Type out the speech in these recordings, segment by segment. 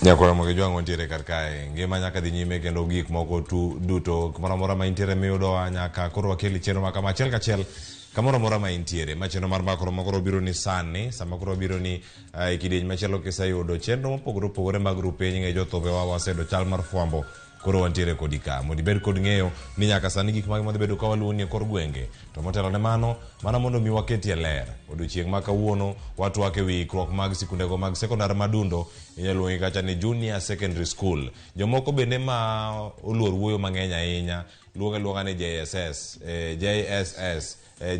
Nyakora mo gijwango ntiere kar kae ngima nyaka dhi nyime kendo gik moko duto kamoro amora ma intiere miyudo nyaka koro wakeli chenro ma kama achiel kachiel kamoro amora ma intiere ma chenro mar makoro makoro biro ni sani sama koro biro ni kidieny machielo kiseyudo chenro mopogore opogore mag rupeny ng'e jothobe wa wasedo chal mar fwambo koro wantiere kodi ka mondo ibed kod ng'eyo ni nyaka sani gik magi modhi bedo ka waluoni e kor gwenge to motelo ne mano mondo mi waketie ler odiochieng' ma kawuono watwak e wi ikruok mag sikundego mag sekondar madundo inyaluongi kacha ni junior secondary school jomoko bende ma oluor wuoyo mang'eny ahinya luonga ni JSS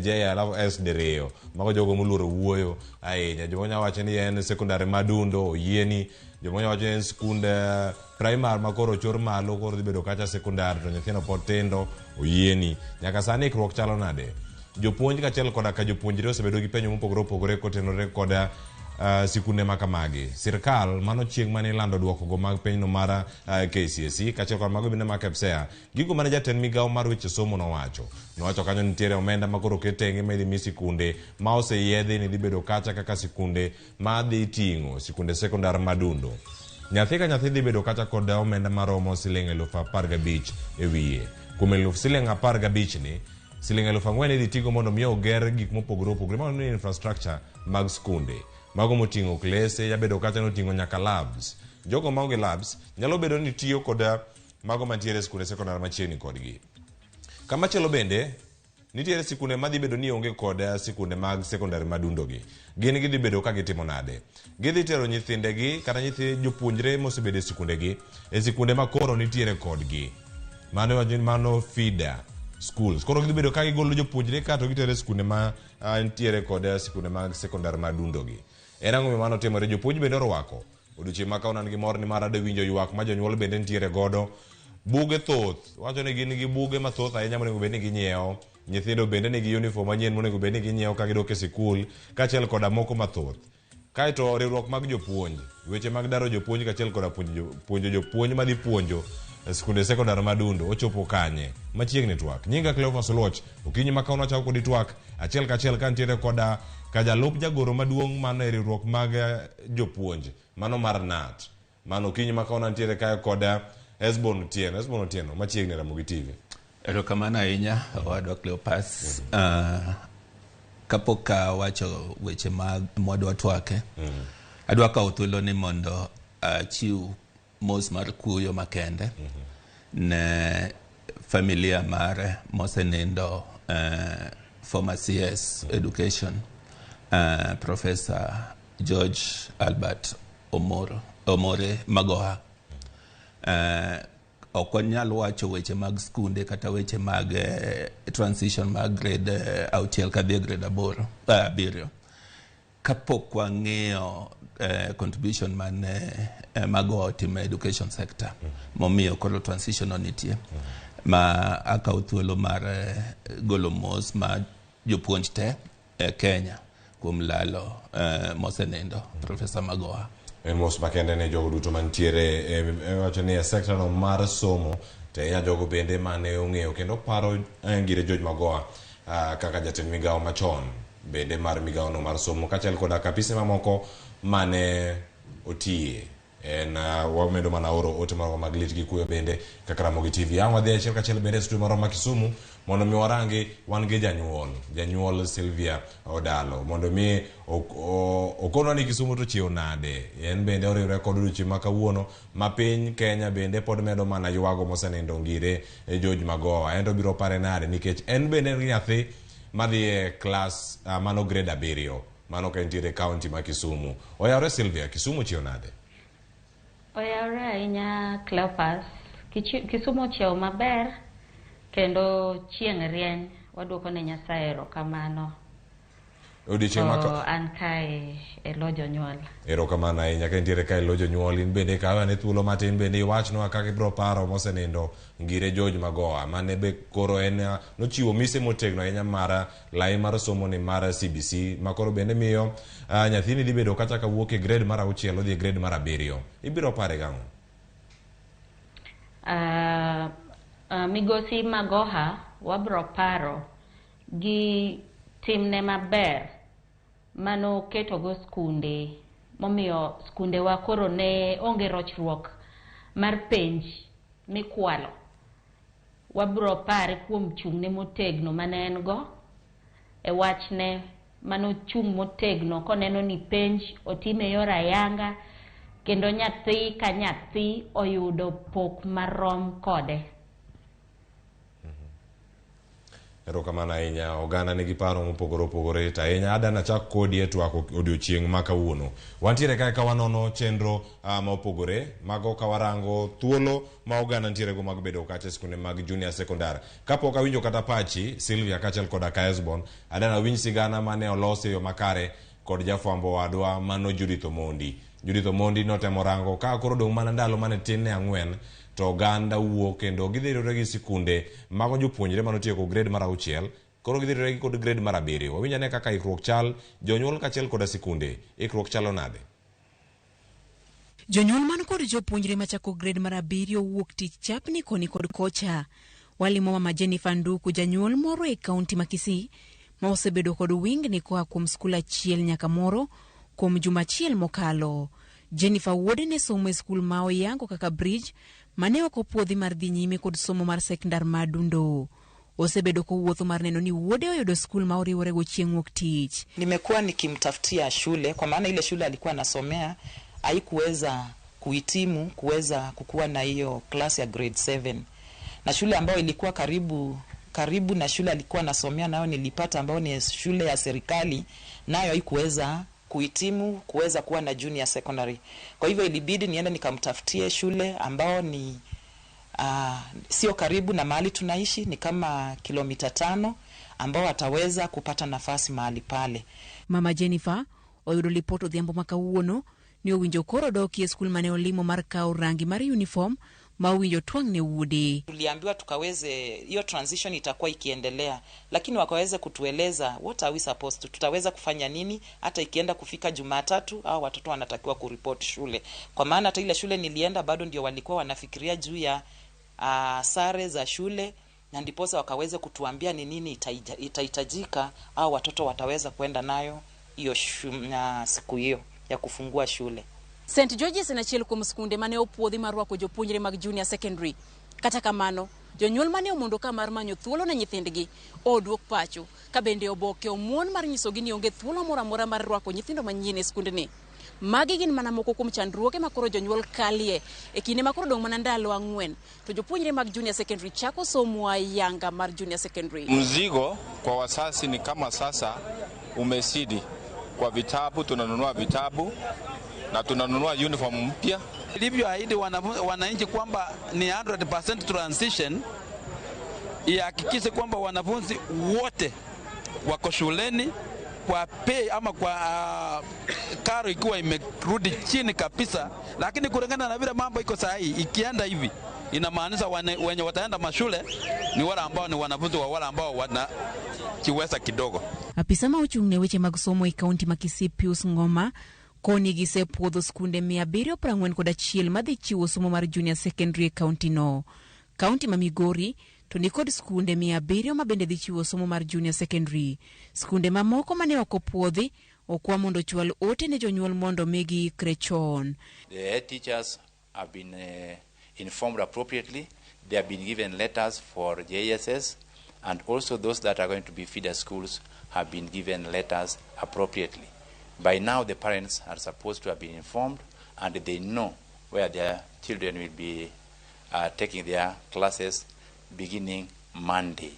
JLS diriyo mago jogo moluoro wuoyo ahinya jomo nya wacho ni en sekondar madundo oyieni jomo nya wacho ni en skund primary makoro chor malo koro dhi bedo kacha sekondar to nyithindo pod tindo oyieni nyaka sani ikruok chalo nade jopuonj kachiel koda ka jopuonjre osebedo gi penjo mopogore opogore kotenore koda sikunde makamagi sirkal mano chieng' mane ilando duoko go mag penyno mar KCSE kachiel kod mago bende mag KPSEA gigo mane jatend migawo mar weche somo nowacho kanyo nitiere omenda makoro ketenge ma idhi mi sikunde ma oseyiedhi ni dhi bedo kacha kaka sikunde ma dhi ting'o sikunde sekondar madundo nyathi ka nyathi dhi bedo kacha kod omenda maromo siling 15,000 e wiye kuom siling 15,000 ni siling 4,000 idhi tigo mondo mi oger gik mopogore opogore ma ni infrastructure mag skunde mago moting'o klese yabedo kacha noting'o nyaka labs jogo maonge labs nyalo bedo ni tiyo kod mago mantiere skunde sekondar machiegni kodgi kamachielo bende nitiere sikunde madhi bedo ni onge kod sikunde mag sekondar madundogi gin gidhi bedo ka gitimo nade gidhi tero nyithindegi kata nyithi jopuonjre mosebedo e sikundegi e sikunde ma koro nitiere kodgi mano feeder schools koro gidhi bedo ka gigolo jopuonjre ka to gitere sikunde ma nitiere kod sikunde mag sekondar madundogi en ang'o mano timore jopuonj bende orwako odiochieng' ma kauna nigi mor ni mar ade winjo ywak ma jonyuol bende nitiere godo buge thoth wacho ni gin gi buge mathoth ahinya monego bed ni ginyiewo nyithindo bende nigi uniform manyien monego bed ni ginyiewo ka gidok e sikul kaachiel koda moko mathoth kaeto riwruok mag jopuonj weche mag daro jopuonj kaachiel koda puonjo jopuonj madhi puonjo sikunde sekondar madundo ochopo kanye machiegni twak nyinga Cleophas Oloch okinyi ma kauna chako kodi twak achiel kachiel ka nitiere koda ka jalup jagoro maduong' mano e riwruok mag jopuonj mano mar NAT mano okinyi ma kauna nitiere kae koda Esbon Otieno machiegni Ramogi TV. Erokamano ahinya owadwa Cleophas. Kapok wacho weche mag mwadwa twake adwa kawo thuolo ni mondo achiw mos mar kuyo makende ne familia mare mosenindo former CS Education Professor George Albert Omore Magoha. Ok wanyal wacho weche mag skunde kata weche mag transition mag grade auchiel kadhi grade 7 kapok wang'eyo contribution mane Magoha otimo education sector momiyo koro transition onitie ma akawo thuolo mar golo mos ma jopuonj te Kenya kuom lalo mosenindo Professor Magoha. Mos makende ne jogo duto mantiere wacho ni sector no mar somo te ya jogo bende mane ong'eyo kendo paro ngire George Magoha kaka jatend migawo machon bende mar migawo no mar somo kaachiel koda kapise mamoko mane otiye en wamedo mana oro ote maro mag lit gi kuyo bende kaka Ramogi TV ang wadhi achiel kachiel bende studio maro ma Kisumu mondo mi warangi wan gi janyuol Sylvia Odalo mondo mi okono ni Kisumu to chiew nade en bende oriwre kod odiochieng' ma kawuono ma piny Kenya bende pod medo mana ywago mosenindo ngire George Magoha en to biro pare nade nikech en bende nyathi madhi e class mano grade 7 mano ka nitiere county ma Kisumu. Oyawre Sylvia, Kisumu chiew nade? Oyawre ahinya Cleophas, Kisumu chiew maber kendo chieng' rieny waduoko ne Nyasaye erokamano. Odiochieng' an kae e lo jonyuol. Erokamano ahinya ka nitiere kae lo jonyuol in bende kawe ne thuolo matin bende iwachno kaka ibiro paro mosenindo ngire George Magoha mane be koro en nochiwo mise motegno ahinya mar lai mar somo ni mar CBC makoro bende miyo nyathini dhi bedo kata kawuok e grade mar 6 odhi e grade mar 7 ibiro pare gang'o? Migosi Magoha wabro paro gi timne maber mano keto go skunde momiyo skunde wa koro ne onge rochruok mar penj mikwalo. Wabro pare kuom chung'ne motegno mane en go e wachne mano chung' motegno koneno ni penj otime yor ayanga kendo nyathi ka nyathi oyudo pok marom kode. Erokamano ahinya. Oganda nigi paro mopogore opogore to ahinya adana chak kodi e twak odiochieng' ma kawuono. Wantiere kae ka wanono chenro ma opogore mago ka warango thuolo ma oganda ntiere go mag bedo kacha skunde mag junior secondary. Kapok awinjo kata pachi Sylvia kachel koda ka Esbon, adana winj sigana mane olosi e yo makare kod jafwambo wadwa mano Judith Omondi. Judith Omondi notemo rango ka koro dong' mana ndalo mane tin ne 4 to oganda wuok kendo gidhirore gi sikunde mago jopuonjre manotieko grade mar 6 koro gidhirore gi kod grade mar 7. Wawinjane kaka ikruok chal jonyuol kachiel koda sikunde ikruok chalo nade. Jonyuol man kod jopuonjre machako grade mar 7 wuok tich chapni koni kod kocha. Walimo mama Jennifer Nduku janyuol moro e kaunti ma Kisii ma osebedo kod wingni koa kuom skul achiel nyaka moro kuom juma achiel mokalo. Jennifer wuode ne somo e skul ma oyango kaka Bridge mane okopuodhi mar dhi nyime kod somo mar sekondar Madundo. Osebedo kowuotho mar neno ni wuode oyudo skul ma oriwore go chieng' wuok tich. Nimekuwa nikimtafutia shule kwa maana ile shule alikuwa anasomea haikuweza kuhitimu kuweza kukuwa na hiyo class ya grade 7. Na shule ambayo ilikuwa karibu na shule alikuwa anasomea nayo nilipata ambayo ni shule ya serikali nayo haikuweza kuhitimu kuweza kuwa na junior secondary. Kwa hivyo ilibidi niende nikamtafutie shule ambao ni sio karibu na mahali tunaishi, ni kama kilomita 5 ambao ataweza kupata nafasi mahali pale. Mama Jennifer oyudo lipoto dhiambo makawuono ni owinjo koro doki e skul mane olimo mar kawo rangi mar uniform ma owinjo twang' ne wuode. Tuliambiwa tukaweze hiyo transition itakuwa ikiendelea, lakini wakaweze kutueleza what are we supposed to, tutaweza kufanya nini hata ikienda kufika Jumatatu au watoto wanatakiwa kuripoti shule. Kwa maana hata ile shule nilienda bado ndio walikuwa wanafikiria juu ya sare za shule, na ndiposa wakaweze kutuambia ni nini itahitajika au watoto wataweza kwenda nayo hiyo siku hiyo ya kufungua shule. St. George's na chiel kuom skunde mane opuodhi marwako jopuonjre mag junior secondary. Kata kamano, jonyuol mane omondo ka mar manyo thuolo na nyithindgi oduok pacho ka bende oboke omuon mar nyisogi ni onge thuolo moro amora mar rwako nyithindo manyien e skunde ni. Magi gin mana moko kuom chandruoge makoro jonyuol kalie e kinde makoro dong' mana ndalo 4 to jopuonjre mag junior secondary chako somo ayanga mar junior secondary. Mzigo kwa wasasi ni kama sasa umesidi. Kwa vitabu tunanunua vitabu na tunanunua uniform mpya. Ilivyoahidi wananchi kwamba ni 100% transition, ihakikishe kwamba wanafunzi wote wako shuleni kwa pay ama kwa karo ikiwa imerudi chini kabisa, lakini kulingana na vile mambo iko sahihi, ikienda hivi inamaanisha wenye wataenda mashule ni wale ambao ni wanafunzi wa wale ambao wana kiweza kidogo. Afisa mauchung'ne weche mag somo e kaunti ma Kisii Pius Ngoma koni gisepuodho skunde 741 madhi chiwo somo mar junior secondary e kaunti no. Kaunti ma Migori to ni kod skunde 700 ma bende dhi chiwo somo mar junior secondary. Skunde mamoko mane okopuodhi okwa mondo chwal ote ne jonyuol mondo migi krechon. The head teachers have been informed appropriately. They have been given letters for JSS, and also those that are going to be feeder schools have been given letters appropriately. By now, the parents are supposed to have been informed, and they know where their children will be taking their classes beginning Monday.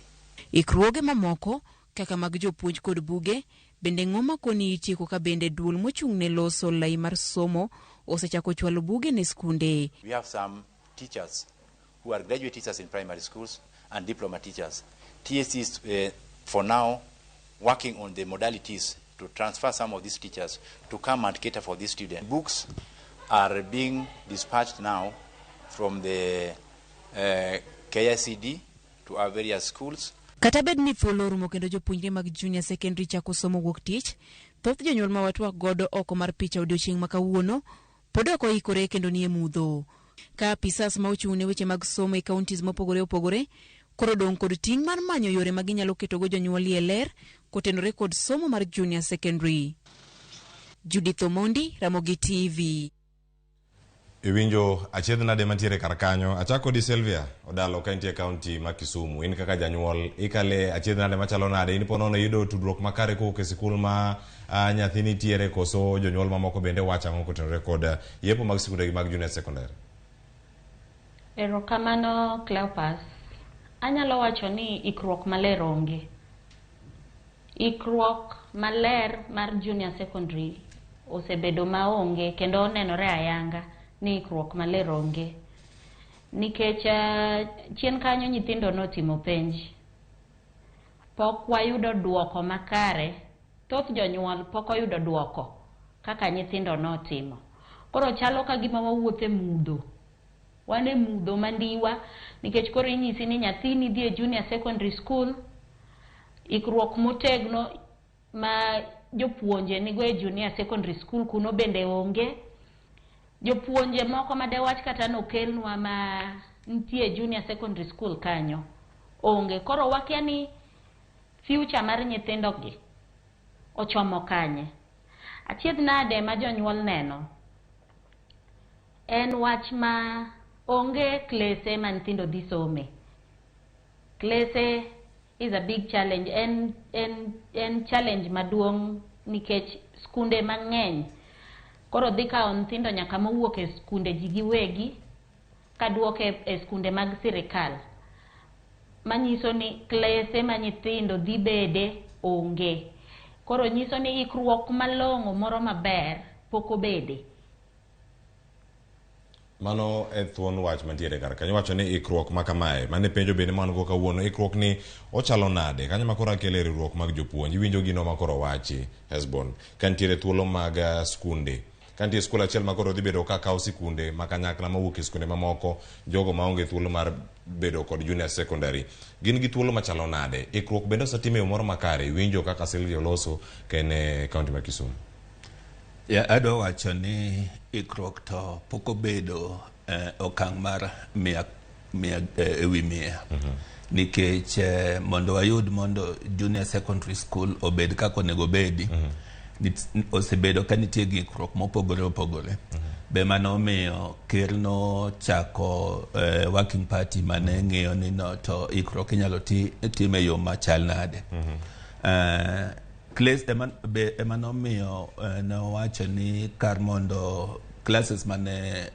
Ikruoge mamoko kaka mag jopuonj kod buge bende Ngoma koni itieko ka bende duol mochung'ne loso lai mar somo osechako chwalo buge ne skunde. We have some teachers who are graduate teachers in primary schools and diploma teachers. TSC is for now working on the modalities to transfer some of these teachers to come and cater for these students. Books are being dispatched now from the KICD to our various schools. Kata bed ni thuolo rumo kendo jopuonjre mag junior secondary chako somo wuok tich, thoth jonyuol ma watwa godo oko mar picha odiochieng' ma kawuono pod ok oikore kendo nie mudho. Ka apisas ma ochung'ne weche mag somo e counties mopogore opogore koro dong' kod ting' mar manyo yore ma ginyalo ketogo jonyuol e ler kotenore kod somo mar junior secondary. Judith Omondi, Ramogi TV. Iwinjo achiedh nade mantiere kar kanyo. Achako di Sylvia Odalo ka intie kaunti ma Kisumu. In kaka janyuol ikale achiedh nade machalo nade. In ponono yudo tudruok makare kowuok e sikul ma nyathi nitiere koso jonyuol mamoko bende wacho ang'o kotenore kod yepo mag sikunde mag junior secondary. Erokamano Cleopas. Anyalo wacho ni ikruok maler onge. Ikruok maler mar junior secondary osebedo maonge kendo onenore ayanga ni ikruok maler onge. Nikech chien kanyo nyithindo notimo penj. Pok wayudo duoko makare. Thoth jonyuol pok oyudo duoko kaka nyithindo notimo. Koro chalo ka gima wawuothe mudho. Wane mudho mandiwa nikech koro inyisi ni nyathini dhi e junior secondary school. Ikruok motegno ma jopuonje nigo e junior secondary school kuno bende onge. Jopuonje moko madewach kata nokelnwa ma nitie junior secondary school kanyo onge. Koro wakia ni future mar nyithindo gi ochomo kanye. Achiedh nade ma jonyuol neno en wach ma onge klese ma nyithindo dhi some. Klese is a big challenge. En challenge maduong' nikech skunde mang'eny koro dhi kawo nyithindo nyaka mowuok e skunde ji giwegi kaduoke e skunde mag sirikal. Manyiso ni klese ma nyithindo dhi bede onge. Koro nyiso ni ikruok malong'o moro maber pok obede. Mano e thuon wach mantiere kar kanyo. Wacho ni ikruok ma kamae mane penjo bende man go kawuono ikruok ni ochalo nade kanyo makoro akele riwruok mag jopuonj iwinjo gino makoro wachi Hesbon kantiere thuolo mag skunde kantie skul achiel makoro dhi bedo ka kawo sikunde makanyakla mawuok e skunde mamoko jogo maonge thuolo mar bedo kod junior secondary gin gi thuolo machalo nade ikruok bende osetim e yo moro makare iwinjo kaka Sylvia Oloso kene kaunti ma Kisumu. Adwa wacho ni ikruok to pok obedo okang' mar mia ewi mia. Nikech mondo wayud mondo junior secondary school obed kaka onego bedi osebedo ka nitie gikruok mopogore opogore. Be mano omiyo ker no chako working party mane ng'iyo ni no to ikruok inyalo time yo machal nade. Class emano miyo nowacho ni kar mondo classes mane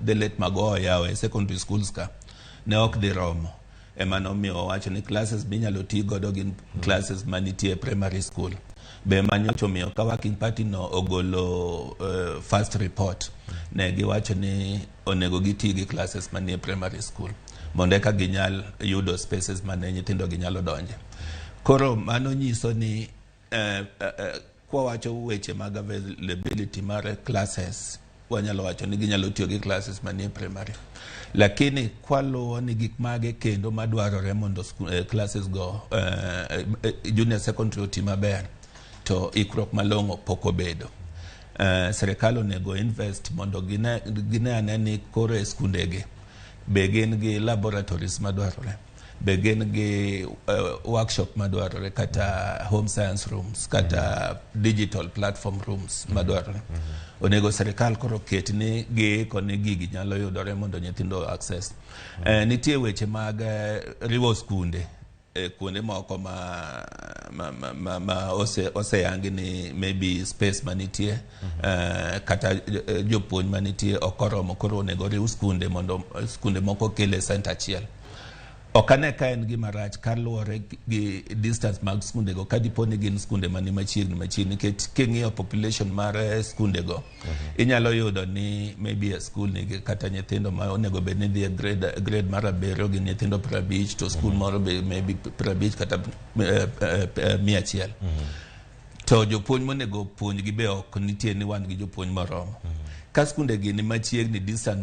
the late mago yawe secondary schools ka ne ok dhi romo emano miyo wacho ni classes binyalo ti godo gin classes manitie primary school. Be manyocho miyo ka working party no ogolo first report ne giwacho ni onego giti gi classes manie primary school mondo eka ginyal yudo spaces mane nyithindo ginyalo donje. Koro mano nyiso ni kwa wacho weche mag availability mar classes wanyalo wacho ni ginyalo tiyo gi classes manie primary lakini kwaluwo ni gik mage kendo madwarore mondo classes go junior secondary oti maber to ikruok malong'o pok obedo. Serikal onego invest mondo gine ane ni koro e skundegi be gin gi laboratories madwarore be gin gi workshop madwarore kata home science rooms kata digital platform rooms madwarore. Onego serikal koro ket ni giiko ni gigi nyalo yudore mondo nyithindo access. Nitie weche mag riwo skunde kuonde moko ma oseyangi ni maybe space manitie kata jopuonj manitie okoromo koro onego riw skunde mondo skunde moko kele center achiel. Okane ka en gima rach kaluwore gi distance mag skunde go kadipo ni gin skunde mani machiegni nikech king'iyo population mar skunde go inyalo yudo ni maybe a school nigi kata nyithindo ma onego bed ni dhi grade mar 7 gi nyithindo 50 to school moro be maybe 50 kata 100. To jopuonj monego puonj gi be ok nitie ni wan gi jopuonj moromo. Ka skunde gi ni machiegni distance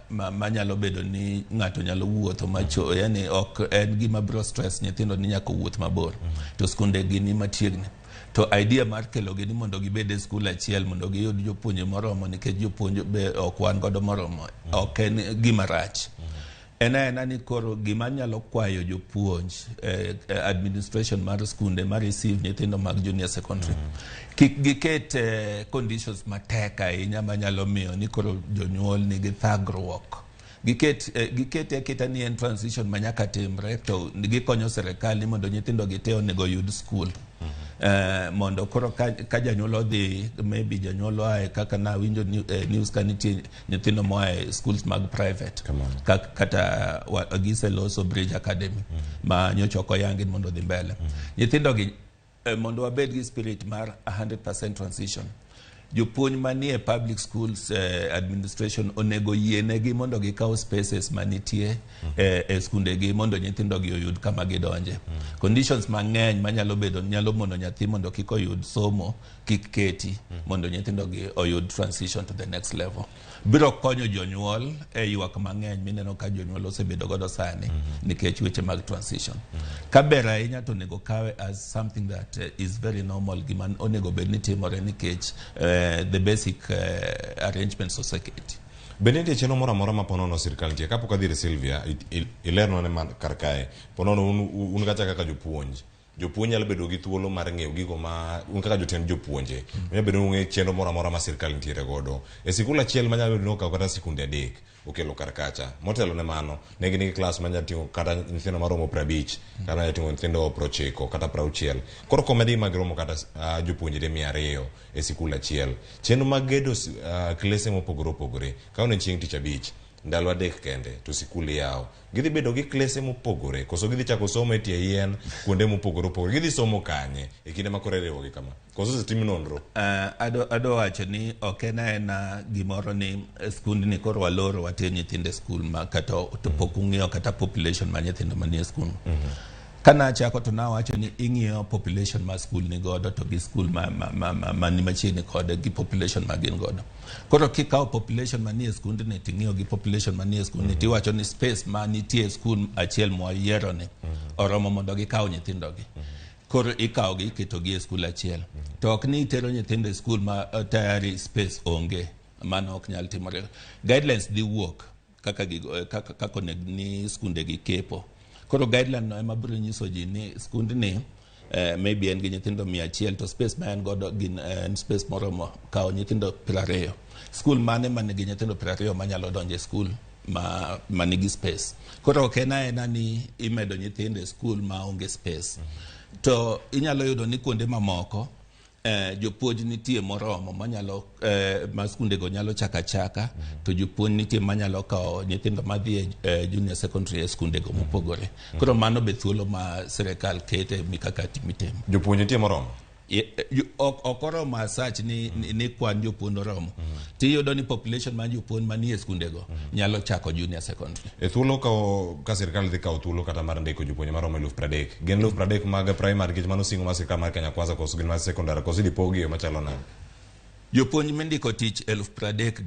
ma nyalo bedo ni ng'ato nyalo wuotho macho yani ok en gima bro stress nyithindo ni nyaka wuoth mabor to skunde gi ni machiegni to idea mar kelo gi ni mondo gibed e skul achiel mondo giyud jopuonje moromo nikech jopuonj be ok wan godo moromo ok en gima rach. ena ni koro gima nyalo kwayo jopuonj administration mar skunde ma receive nyithindo mag junior secondary kik giket conditions matek ahinya manyalo miyo ni koro jonyuol nigi thagruok. Giket aketa ni en transition manyaka timre to gikonyo serikal ni mondo nyithindo gite onego yud skul. Mondo koro ka janyuol odhi, maybe janyuol oae kaka na winjo news ka nitie nyithindo moae schools mag private kata giseloso Bridge Academy ma nyocha ok oyangi mondo dhi mbele. Nyithindo gi mondo wabed gi spirit mar 100% transition. Jopuonj manie public schools administration onego yienegi mondo gikaw spaces manitie e skunde gi mondo nyithindo gi oyud kama gidonje. Conditions mang'eny manyalo bedo nyalo mondo nyathi mondo kik oyud somo kik keti mondo nyithindo gi oyud transition to the next level. Biro konyo jonyuol ywak mang'eny mineno ka jonyuol osebedo godo sani nikech weche mag transition. Kabera ahinya to onego kawe as something that is very normal, gima onego bed ni timore nikech the basic arrangements of security. Benedi cheno mora mora maponono sirkal nitie kapok adhire Sylvia ilerno ne man karkae ponono un kaka jopuonj nyalo bedo gi thuolo mar ng'eyo gigo ma un kaka jotend jopuonje nyalo bedo ng'eyo chenro mora mora ma sirkal nitiere godo e sikul achiel manyalo bedo ka kata sikunde 3 okelo karkacha motelo ne mano ne gin klas manyalo ting'o kata nyithindo maromo 50 kata nyalo ting'o nyithindo 90 kata 60 koro komedi mag romo kata jopuonjre 200 e sikul achiel. Chenro mag gedo klese mopogore opogore ka ne chieng' tich abich ndalo 3 kende to sikul yawo gidhi bedo gi klese mopogore koso gidhi chako somo e tie yien kuonde mopogore opogore gidhi somo kanye e kinde ma kore riwogi kama koso sitim nonro. Ado wacho ni ok en gimoro ni skund ni koro waloro watie nyithinde skul ma kata to pok ung'iyo kata population ma nyithindo manie skul. Kana chako to nawacho ni ing'iyo population ma skul ni godo to gi skul ma ni machiegni kode gi population ma gin godo. Koro kikawo population manie skund ni ting'iyo gi population manie skul ni tiwacho ni space ma nitie skul achiel mwayiero ni oromo mondo gikaw nyithindo gi. Koro ikawo gi iketo gi e skul achiel. To ok ni itero nyithindo e skul ma tayari space onge, mano ok nyal timore. Guidelines dhi wuok kaka ni skunde gi kepo. Koro guideline no ema biro nyiso ji ni skund ni maybe en gi nyithindo 100 to space ma en godo gin space moromo kawo nyithindo 20. Skul mane man gi nyithindo 20 manyalo donjo e skul ma nigi space. Koro ok ena ni imedo nyithindo e skul ma onge space. To inyalo yudo ni kuonde mamoko jopuonj nitie moromo manyalo ma skunde go nyalo chaka to jopuonj nitie manyalo kawo nyithindo madhi junior secondary e skunde go mopogore. Koro mano be thuolo ma sirkal kete mikakati mitimo. Jopuonj nitie moromo okoro ma search ni kwan jopuonj oromo. Tiyudo ni population ma jopuonj manie skunde go nyalo chako junior secondary. E thuolo ka sirkal dhi kawo thuolo kata mar ndiko jopuonj maromo 30,000 gin 30,000 mag primary gi mano singo ma sirkal mar Kenya Kwanza koso gin mar secondary koso dipogi machalo nade. Jopuonj mindiko tich 30,000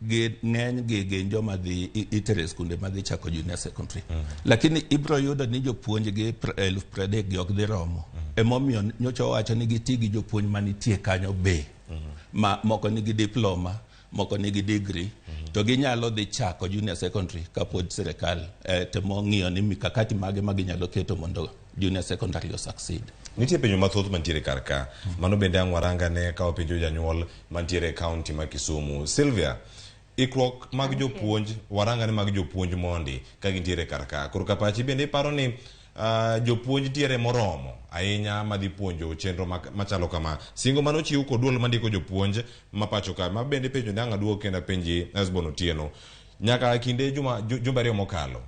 gi ng'eny gi joma dhi itere skunde madhi chako junior secondary. Lakini ibro yudo ni jopuonj gi 30,000 ok dhi romo. Emomiyo nyocha wacho ni giti gi jopuonj manitie kanyo be. Moko nigi diploma, moko nigi degree, to ginyalo dhi chako junior secondary kapod sirkal temo ng'iyo ni mikakati mage ma ginyalo keto mondo junior secondary o succeed. Nitie penjo mathoth mantiere karka mano bende ang'waranga ne kawo penjo janyuol mantiere county ma Kisumu. Sylvia, ikruok mag jopuonj waranga ne mag jopuonj mondi ka gintiere karka koro kapachi bende iparo ni jopuonj tiere moromo ahinya madhi puonjo chenro machalo kama singo mano chiw kod duol mandiko jopuonj mapacho ka ma bende penjo ne ang'aduok kenda penji Asbon Otieno nyaka kinde jumbe 2 mokalo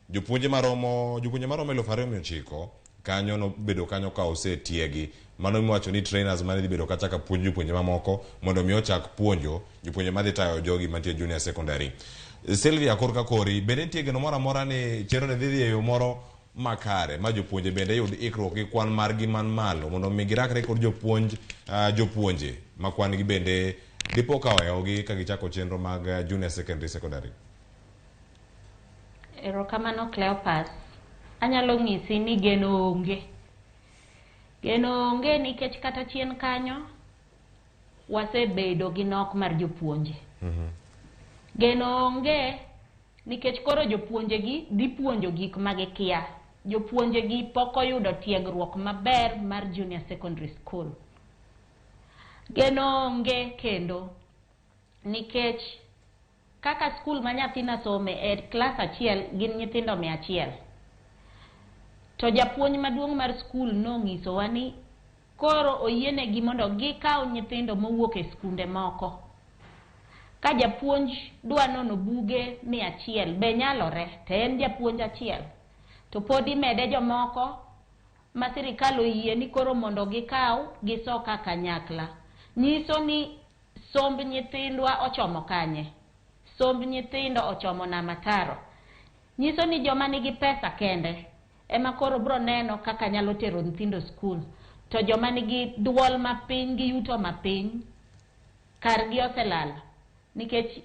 jopuonje maromo 2,900 kanyo no bedo kanyo ka osetiegi mano miwacho ni trainers mane dhi bedo kachaka puonjo jopuonje mamoko mondo mi ochak puonjo jopuonje madhi tayo jogi mantie junior secondary. Sylvia korka kori bende nitie geno moro amora ni chenro ne dhi e yo moro makare ma jopuonje bende yud ikruok gi kwan margi man malo mondo mi girakre kod jopuonje ma kwan gi bende dipo ka oweyogi ka gichako chenro mag junior secondary. Erokamano Cleopas, anyalo ng'isi ni geno onge nikech kata chien kanyo wasebedo gi nok mar jopuonje. Geno onge nikech koro jopuonjegi dhi puonjo gik ma gikia. Jopuonjegi pok oyudo tiegruok maber mar junior secondary school. Geno onge kendo nikech kaka skul ma nyathina some e klas achiel gin nyithindo 100. To japuonj maduong' mar skul nong'isowa ni koro oyienegi mondo gikaw nyithindo mowuok e skunde moko. Ka japuonj dwa nono buge 100 be nyalore, to en japuonj achiel. To pod imede jomoko ma sirikal oyie ni koro mondo gikaw gisoka kanyakla. Nyiso ni somb nyithindwa ochomo kanye? Somb nyithindo ochomo nama taro. Nyiso ni joma nigi pesa kende ema koro bro neno kaka nyalo tero nyithindo skul. To joma nigi duol mapiny gi yuto mapiny kargi oselal. Nikech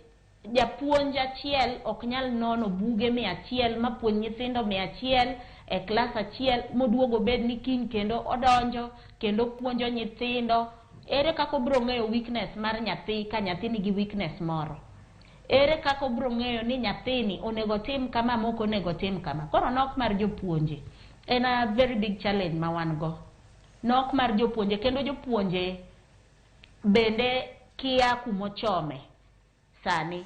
japuonj achiel ok nyal nono buge 100 mapuonj nyithindo 100 e klas achiel moduogo bed ni kiny kendo odonjo kendo puonjo nyithindo. Ere kako bro ng'eyo weakness mar nyathi ka nyathi nigi weakness moro? Ere kako bro ng'eyo ni nyathini onego tim kama moko onego tim kama? Koro nok mar jopuonje en a very big challenge ma wan go. Nok mar jopuonje, kendo jopuonje bende kia kumochome sani.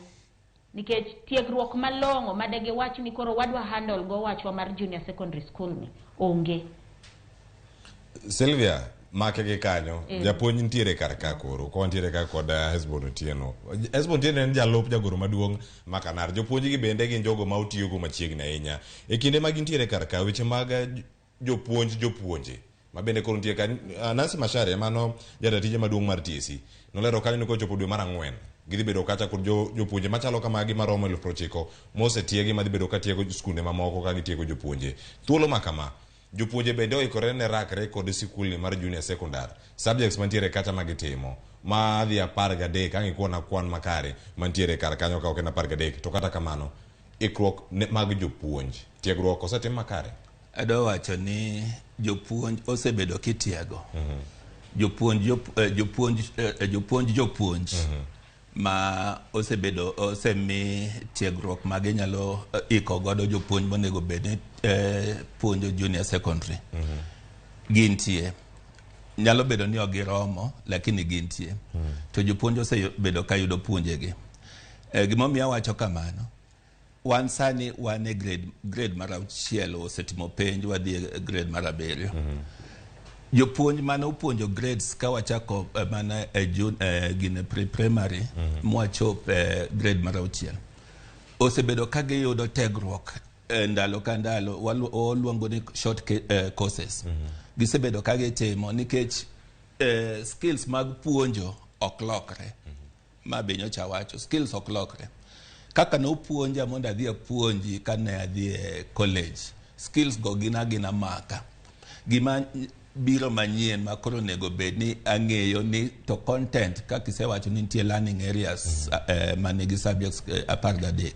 Nikech tiegruok malong'o madegi wach ni koro wadwa handle go wachwa mar junior secondary school ni onge. Sylvia, make gi kanyo, japuonj nitiere kar ka koro, ko nitiere ka kod Hesbon Otieno. Hesbon Otieno en jalop jagoro maduong' makanar. Jopuonj gi bende gin jogo ma otiyo go machiegni ahinya. E kinde ma gintiere kar ka, weche mag jopuonje ma bende koro nitie ka Nancy Macharia mano jadatije maduong' mar TSC. Nolero kanyo ni kochopo dwe mar 4 gidhi bedo kacha kod jopuonje machalo kamagi maromo 90,000 mosetiegi madhi bedo ka tiego skunde mamoko ka gitiego jopuonje. Thuolo ma kama jopuonje bende oikore ne rakre kod sikul mar junior secondary subjects mantiere kacha magitimo ma dhi 13 ka ngikuona kwan makare mantiere kar kanyo ka ok en 13. To kata kamano ikruok mag jopuonj tiegruok osetim makare. Ado wacho ni jopuonj osebedo kitiego. Jopuonj ma osebedo osemi tiegruok mage nyalo iko godo jopuonj monego bed puonjo junior secondary. Gintie. Nyalo bedo ni ogiromo lakini gintie. To jopuonj osebedo ka yudo puonjegi. Gimomiyo wacho kamano, wan sani wan e grade mar 6 osetimo penj wadhi grade mar 7. Jopuonj mane opuonjo grades ka wachako mana gine primary mwachop grade mar 6 osebedo ka giyudo tegruok ndalo ka ndalo waluongo ni short courses. Gisebedo ka gitimo nikech skills mag puonjo ok lokre. Ma benyo cha wacho skills ok lokre. Kaka no puonja mondo adhi puonji kane adhi college, skills go gina maka. Gima biro manyien ma koro nego bed ni ang'eyo ni to content kaka isewacho ni nitie learning areas manigi subjects 13.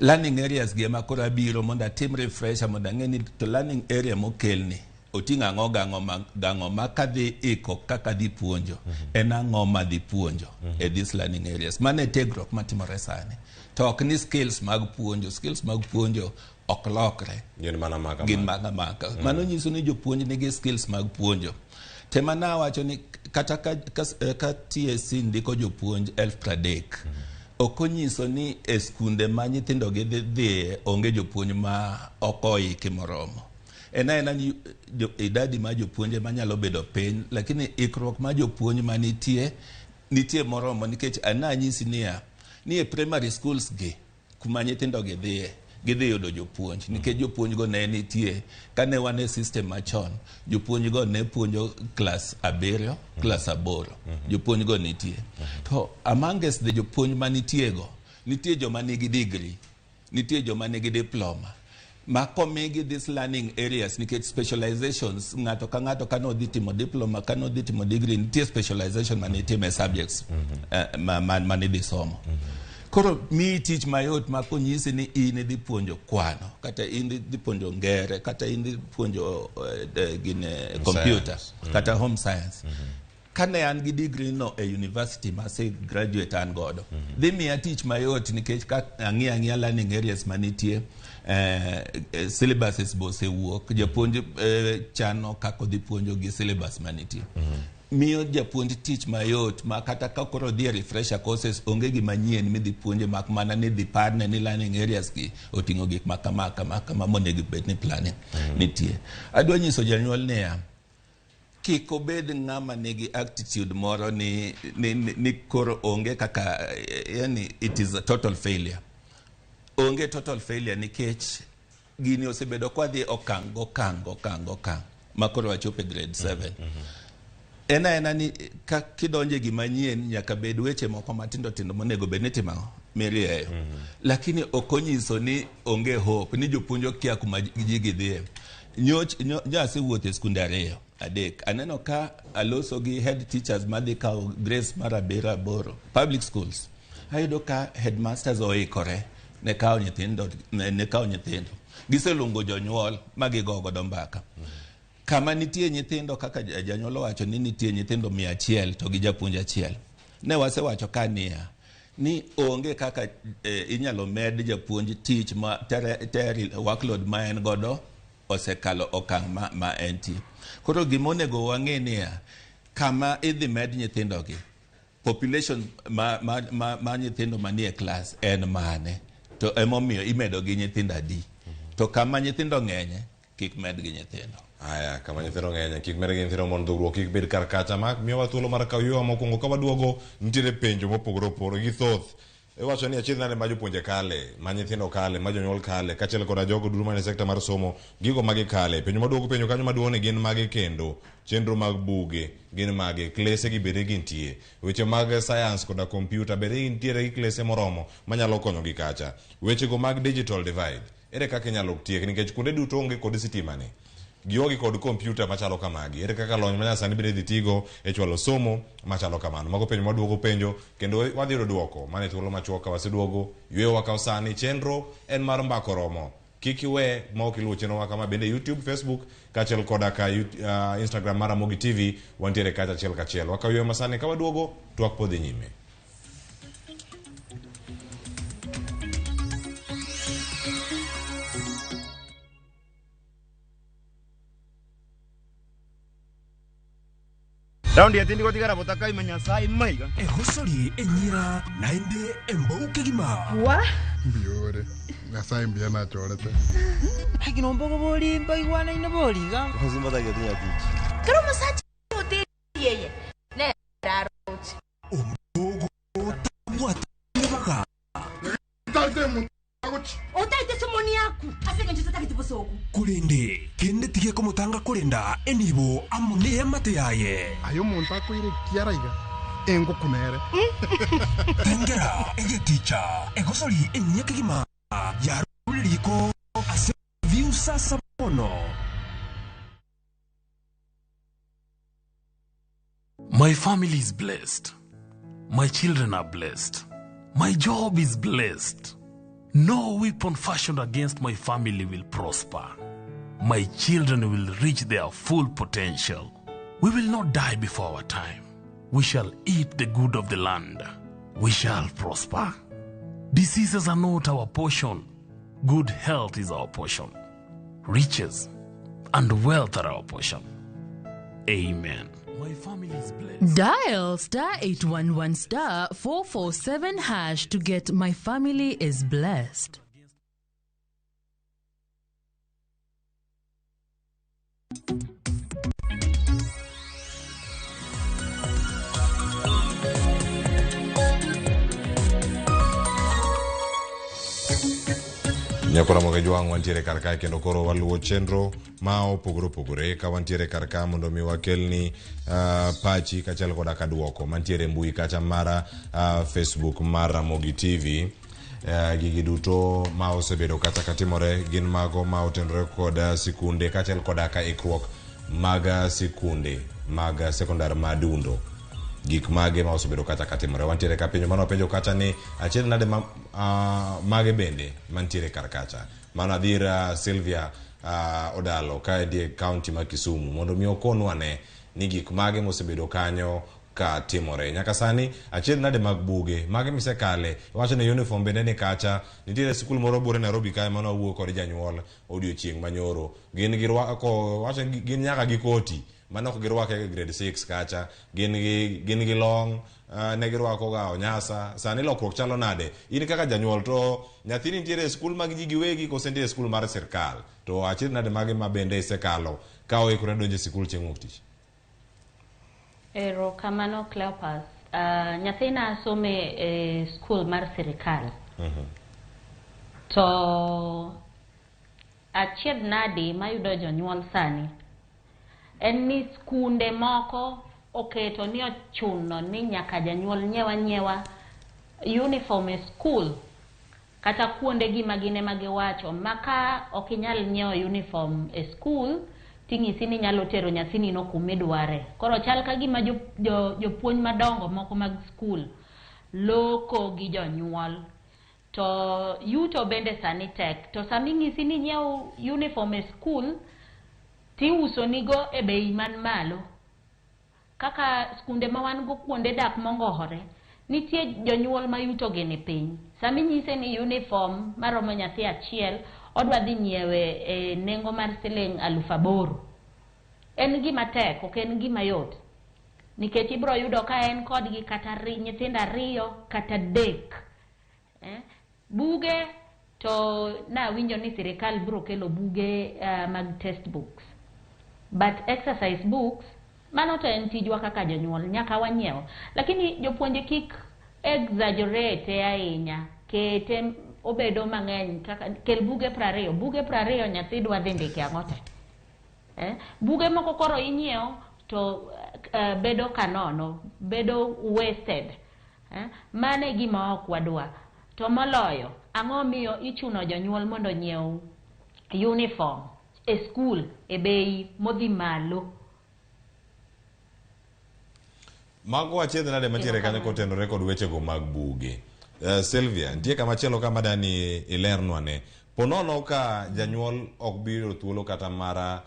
Learning areas gi ma koro abiro mondo atim refresher mondo ang'e ni to learning area mokelni oting'o ang'o ma kadhi iko kaka dhi puonjo en ang'o ma dhi puonjo e these learning areas. Mane tegruok matimore sani. To ok ni skills mag puonjo ok lokre. Gin mana maka. Mano nyiso ni jopuonj nigi skills mag puonjo. Temana wacho ni kata ka TSC ndiko jopuonj 30,000. Okonyiso ni e skunde ma nyithindo gi dhi onge jopuonj ma okoiki moromo. Ena ni idadi ma jopuonje manyalo bedo piny, lakini ikruok ma jopuonj ma nitie moromo nikech ananyisi ni e primary schools gi kuma nyithindo gi gidhi yudo jopuonj nikech jopuonj go ne nitie kane wan e system machon. Jopuonj go ne puonjo class 7 class 8 jopuonj go nitie. To amongst the jopuonj ma nitie joma nigi degree, nitie joma nigi diploma ma komigi this learning areas nikech specializations ng'ato ka ng'ato kano dhi timo diploma kano dhi timo degree nitie specialization manitime subjects manidhi somo. Koro mi teach mayot ma konyisi ni in dhi puonjo kwano kata in dhi puonjo ngere kata in dhi puonjo gine computer kata home science. kane an gi degree no e university ma se graduate an godo dhi miya tich mayot nikech ka ang'iya learning areas manitie syllabuses bose wuok japuonj chano kako dhi puonjo gi syllabus manitie miyo japuonj tich mayot ma kata ka koro dhi refresher courses onge gi manyien midhi puonje mak mana ni dhi parne ni learning areas gi oting'o gik makama monego bed ni planning nitie. Adwa nyiso janyuol niya kik obed ng'ama nigi attitude moro ni koro onge kaka yani it is a total failure. Onge total failure nikech gini osebedo kwa dhi okang makoro wachope grade 7 ena ni ka kidonje gi manyien nyaka bed weche moko matindo monego bed ni timo mirieyo lakini okonyiso ni onge hope ni jopuonjo kia kuma ji gidhie. Nyase wuotho e skunde ariyo adek aneno ka aloso gi head teachers madhi ka grace marabira boro public schools ayudo ka headmasters oikore ne kao nyithindo giselungo jonyuol magigo godo mbaka kama nitie nyithindo kaka janyuol wacho ni nitie nyithindo 100 to gi japuonj achiel ne wasewacho kania ni onge kaka inyalo med japuonj tich ma teri workload ma en godo osekalo okang ma enti koro gimonego wang'enia kama idhi med nyithindo gi population ma nyithindo manie class en mane to emomiyo imedo gi nyithindo adi to kama nyithindo ng'enye kik med gi nyithindo aya kama nyithindo ng'enye kik med gi nyithindo mondo dhugruok kik bed kar kacha mak miyowa thuolo mar kawo ywa mokwongo ka waduogo nitiere penjo mopogore opogore gi thoth iwacho ni achiedh nade ma jopuonje kale ma nyithindo kale ma jonyuol kale kaachiel koda jogo duto mane sekta mar somo gigo magi kale penjo maduogo penjo kanyo maduong' ni gin magi kendo chenro mag buge gin magi klese gi bede gintie weche mag science koda computer bede gintiere gi klese moromo manyalo konyo gi kacha wechego mag digital divide ere kaka inyalo tiek nikech kuonde duto onge kod sitima ni giogi kod computer machalo kamagi ere kaka lony manyasani bede dhi tigo e chwalo somo machalo kamano mago penjo maduogo penjo kendo wadhi yudo duoko mane thuolo machuok ka waseduogo yweyo wakaw sani chenro en mar mbako romo kik iwe ma ok iluwo chenro wa kama bende YouTube Facebook kaachiel koda ka Instagram mar Ramogi TV wantiere kacha achiel kachiel wakaw yweyo masani ka waduogo twak podhi nyime. Raundi ya tindi kotika rabotaka imenya sai maiga. Hosori enyira nainde embouke gima. Wa? Biore. Ngasai mbia na chorete. Hagi nombogo boli mbai wana ina boli ga. Hozimba da gati ya tichi. Karo masachi hotel yeye. Ne raroti. Ombogo tabwata nibaka. Taite mu. Otaite somoni yaku. Asenge nchitata kitiposoku. Kulende kende tige komutanga kulenda enibo amune mate yaye. Ayo monta kuire kiaraiga. Engo kunere. Tengera ege teacher. Egosori enyeke gima. Yaruliko ase view sasa mono. My family is blessed. My children are blessed. My job is blessed. No weapon fashioned against my family will prosper. My children will reach their full potential. We will not die before our time. We shall eat the good of the land. We shall prosper. Diseases are not our portion. Good health is our portion. Riches and wealth are our portion. Amen. My family is blessed. Dial *811 *447# to get My Family is Blessed. Nyakora moge juang wantiere karka kendo koro waluwo chenro ma opogore ka wantiere karka mondo mi wakelni pachi kaachiel koda ka duoko mantiere mbui kacha mara Facebook mar Ramogi TV gigi duto ma osebedo kata katimore gin mago ma otenore koda sikunde kaachiel koda ka ikruok mag sikunde mag sekondar madundo gik mage ma osebedo kata katimore wantiere ka penjo mano penjo kata ni achiel nade mage bende mantiere karkacha mano adhira Sylvia Odalo ka die county ma Kisumu mondo mi okonwa ne ni gik mage mosebedo kanyo ka timore. Nyaka sani achiel nade mag buge mage misekale wacho ne uniform bende ni kacha nitiere skul moro bure Nairobi kae mano wuok kod janyuol odiochieng' manyoro gin girwako wacho gin nyaka gi koti mano ok girwake grade 6 kacha gin gi long ne girwako ga onyasa sani lokruok chalo nade in kaka janyuol to nyathini nitiere skul mag ji giwegi kose nitiere skul mar sirkal to achiel nade mage ma bende isekalo ka oikore donjo skul chieng' wuok tich. Ero kamano Cleopas, nyathina some skul mar sirikal. To achiedh nadi mayudo jonyuol sani en ni skunde moko oketo ni ochuno ni nyaka janyuol nyiewa uniform e skul kata kuonde gi magine magiwacho maka ok inyal nyiewo uniform e skul ting'isi ni nyalo tero nyathini no kumidware. Koro chal ka gima jopuonj madongo moko mag skul loko gi jonyuol. To yuto bende sani tek. To sami ng'isi ni nyiew uniform e skul tiuso nigo e bei man malo. Kaka skunde ma wan go kuonde dak mongohore nitie jonyuol ma yuto gi ni piny. Sami nyise ni uniform maromo nyathi achiel odwa dhi nyiewe e nengo mar siling 8,000. En gima tek, ok en gima yot. Nikech ibro yudo ka en kodgi kata nyithindo 2 kata 3. Buge to na winjo ni sirikal bro kelo buge mag textbooks. But exercise books mano to en tijwa kaka jonyuol nyaka wanyiew. Lakini jopuonje kik exaggerate ahinya. Kete obedo mang'eny kaka kel buge 20 buge 20 nyathi dwa dhi ndike ang'ote. Buge moko koro inyiew to bedo kanono, bedo wasted. Mane gima ok wadwa. To moloyo ang'o miyo ichuno jonyuol mondo nyiew uniform e skul e bei modhi malo. Mago achiedh nade mantiere kanyo kotenore kod wechego mag buge. Sylvia, nitie kama chielo kama dani ilernwa ne. Ponono ka janyuol ok biro thuolo kata mara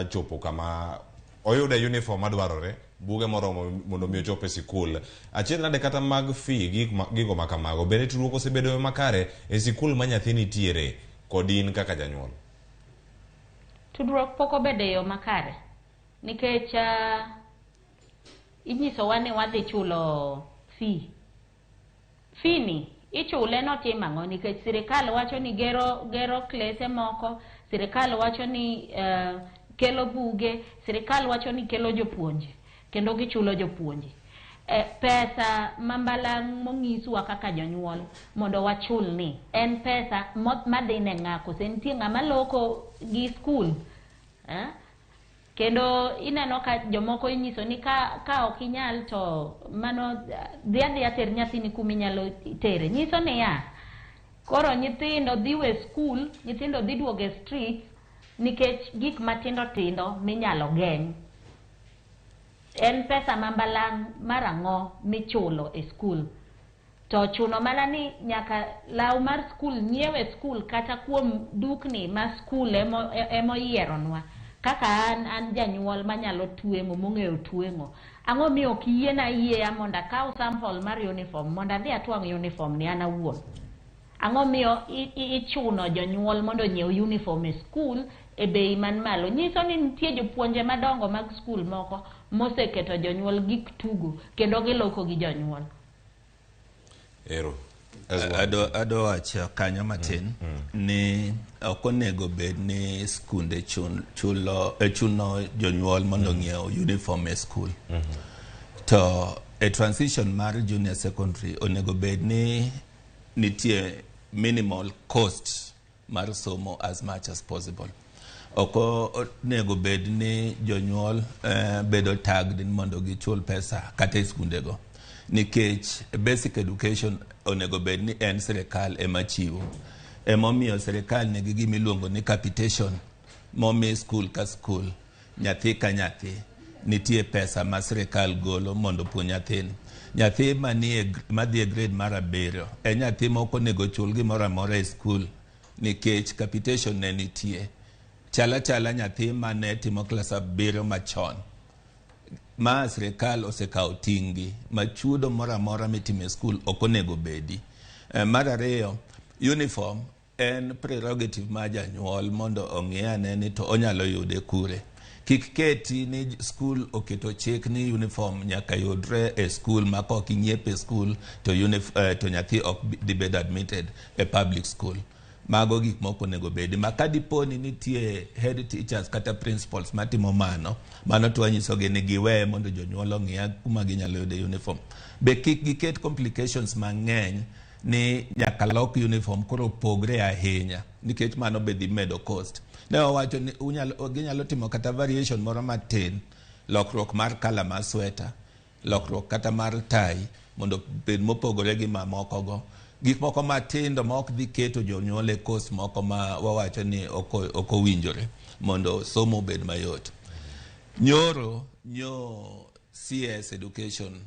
chopo kama oyude uniform madwarore, buge moromo mondo mi ochope sikul. Achiel nade kata mag fee gigo makamago. Bende tudruok osebedo makare e sikul ma nyathi nitiere kod in kaka janyuol. Tudruok pok obedo yo makare. Nikech inyiso wane wadhi chulo fee. Fee ni ichule no timang'o nikech sirikal wacho ni gero klese moko, sirikal wacho ni kelo buge, sirikal wacho ni kelo jopuonje kendo gichulo jopuonje. Pesa mambalang' mong'iswa kaka jonyuol mondo wachul ni en pesa madhine ng'ako sentie ng'ama loko gi skul. Kendo ineno ka jomoko inyiso ni ka ok inyal to mano dhi ater nyathini kuma inyalo tere. Nyiso ni ya koro nyithindo dhiwe skul, nyithindo dhi duoge street nikech gik matindo tindo minyalo geng'. En pesa mambalang' marang'o michulo e skul. To chuno mana ni nyaka law mar skul nyiewe skul kata kuom dukni ma skul emoyieronwa. Kaka an janyuol manyalo tueng'o mong'eyo tueng'o. Ang'o miyo ok yiena yieya mondo akaw sample mar uniform mondo adhi atwang' uniform ni an awuon. Ang'o miyo ichuno jonyuol mondo nyiew uniform e skul e bei man malo. Nyiso ni nitie jopuonje madongo mag skul moko moseketo jonyuol gik tugo kendo giloko gi jonyuol. Ero. Ado wacho kanyo matin ni ok onego bed ni skunde chuno jonyuol mondo ng'iew uniform e skul. To e transition mar junior secondary onego bed ni nitie minimal cost mar somo as much as possible. Oko onego bed ni jonyuol bedo tagged mondo gichul pesa kata e skundego. Nikech basic education onego bed ni en sirikal ema chiwo. Emomiyo sirikal nigi gima iluongo ni capitation momi skul ka skul, nyathi ka nyathi nitie pesa ma sirikal golo mondo puonj nyathini. Nyathi madhi e grade mar 7 e nyathi moko onego chul gimoro amora e skul nikech capitation ne nitie. Chala nyathi mane timo klas 7 machon ma sirikal osekawo tinggi ma chudo moro amora mitime skul ok onego bedi. Mar ariyo, uniform en prerogative ma janyuol mondo ong'e ane ni to onyalo yude kure. Kik keti ni skul oketo chik ni uniform nyaka yudre e skul ma ka ok inyiepe skul to nyathi ok dhi bedo admitted e public school. Mago gik moko onego bedi. Ma ka dipo ni nitie head teachers kata principals matimo mano to wanyisogi ni giwe mondo jonyuol ong'e kuma ginyalo yude uniform. Be kik giket complications mang'eny ni nyaka lok uniform koro pogre ahinya nikech mano be dhi medo cost. Ne owacho ni ginyalo timo kata variation moro matin, lokruok mar kala mar sweta, lokruok kata mar tai mondo bed mopogore gi mamoko go. Gik moko matindo ma ok dhi keto jonyuol e cost moko ma wawacho ni ok owinjore mondo somo bed mayot. Nyoro CS Education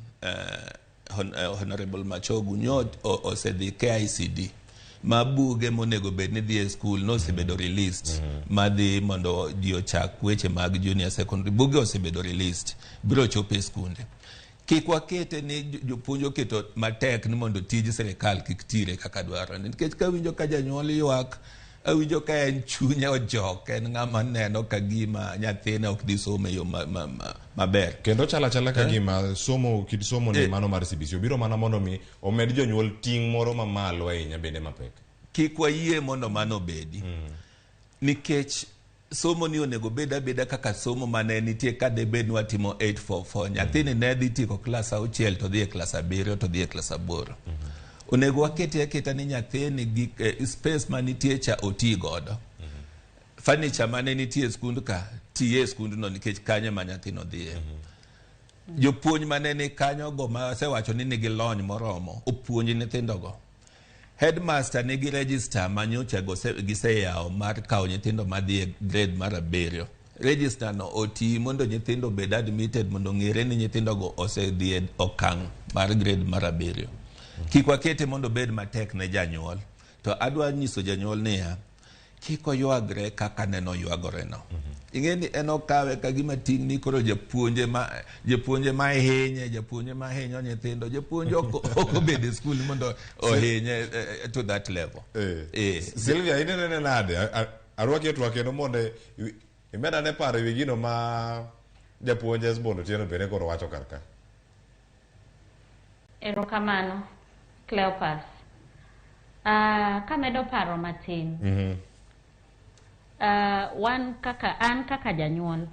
Honorable Machogu osedhi KICD ma buge monego bed ni dhi e school osebedo released madhi mondo ji ochak weche mag junior secondary. Buge osebedo released, biro chopo e skunde. Kik wakete ni jopuonj oketo matek ni mondo tij sirikal kik tire kaka dwaro. Nikech ka winjo ka janyuol ywak, awinjo ka en chunye ojok, en ng'ama neno ka gima nyathine ok dhi somo e yo maber. Kendo chala ka gima kit somo ni mano mar CBC obiro mana mondo mi omed jonyuol ting' moro mamalo ahinya bende mapek. Kik wayie mondo mano bedi. Nikech somo ni onego beda kaka somo mane nitie ka de bed watimo 844. Nyathini ne dhi tieko klas 6 to dhi e klas 7 to dhi e klas 8. Onego waketa ni nyathini gi space manitie cha oti godo. Furniture mane nitie skund ka tiye skund no nikech kanye ma nyathino dhiye. Jopuonj mane ni kanyo go ma sewacho ni nigi lony moromo opuonji nyithindo go. Headmaster nigi register manyocha giseyawo mar kawo nyithindo madhi e grade mar 7. Register no oti mondo nyithindo bed admitted mondo ng'ere ni nyithindo go osedhi e okang' mar grade mar 7. Kik wakete mondo bed matek ne janyuol. To adwa nyiso janyuol niya, kik oywagre kaka neno ywagore no. Ing'e ni en okawe ka gima ting' ni koro japuonje ma hinyo nyithindo, japuonj ok obed e skul mondo ohinye to that level. Silvia, inene nade? Arwaki etwa kendo mondo imeda ne paro wi gino ma japuonje Esbondo Tieno bende koro wacho karka. Erokamano, Cleopas. Kamedo paro matin. An kaka janyuol.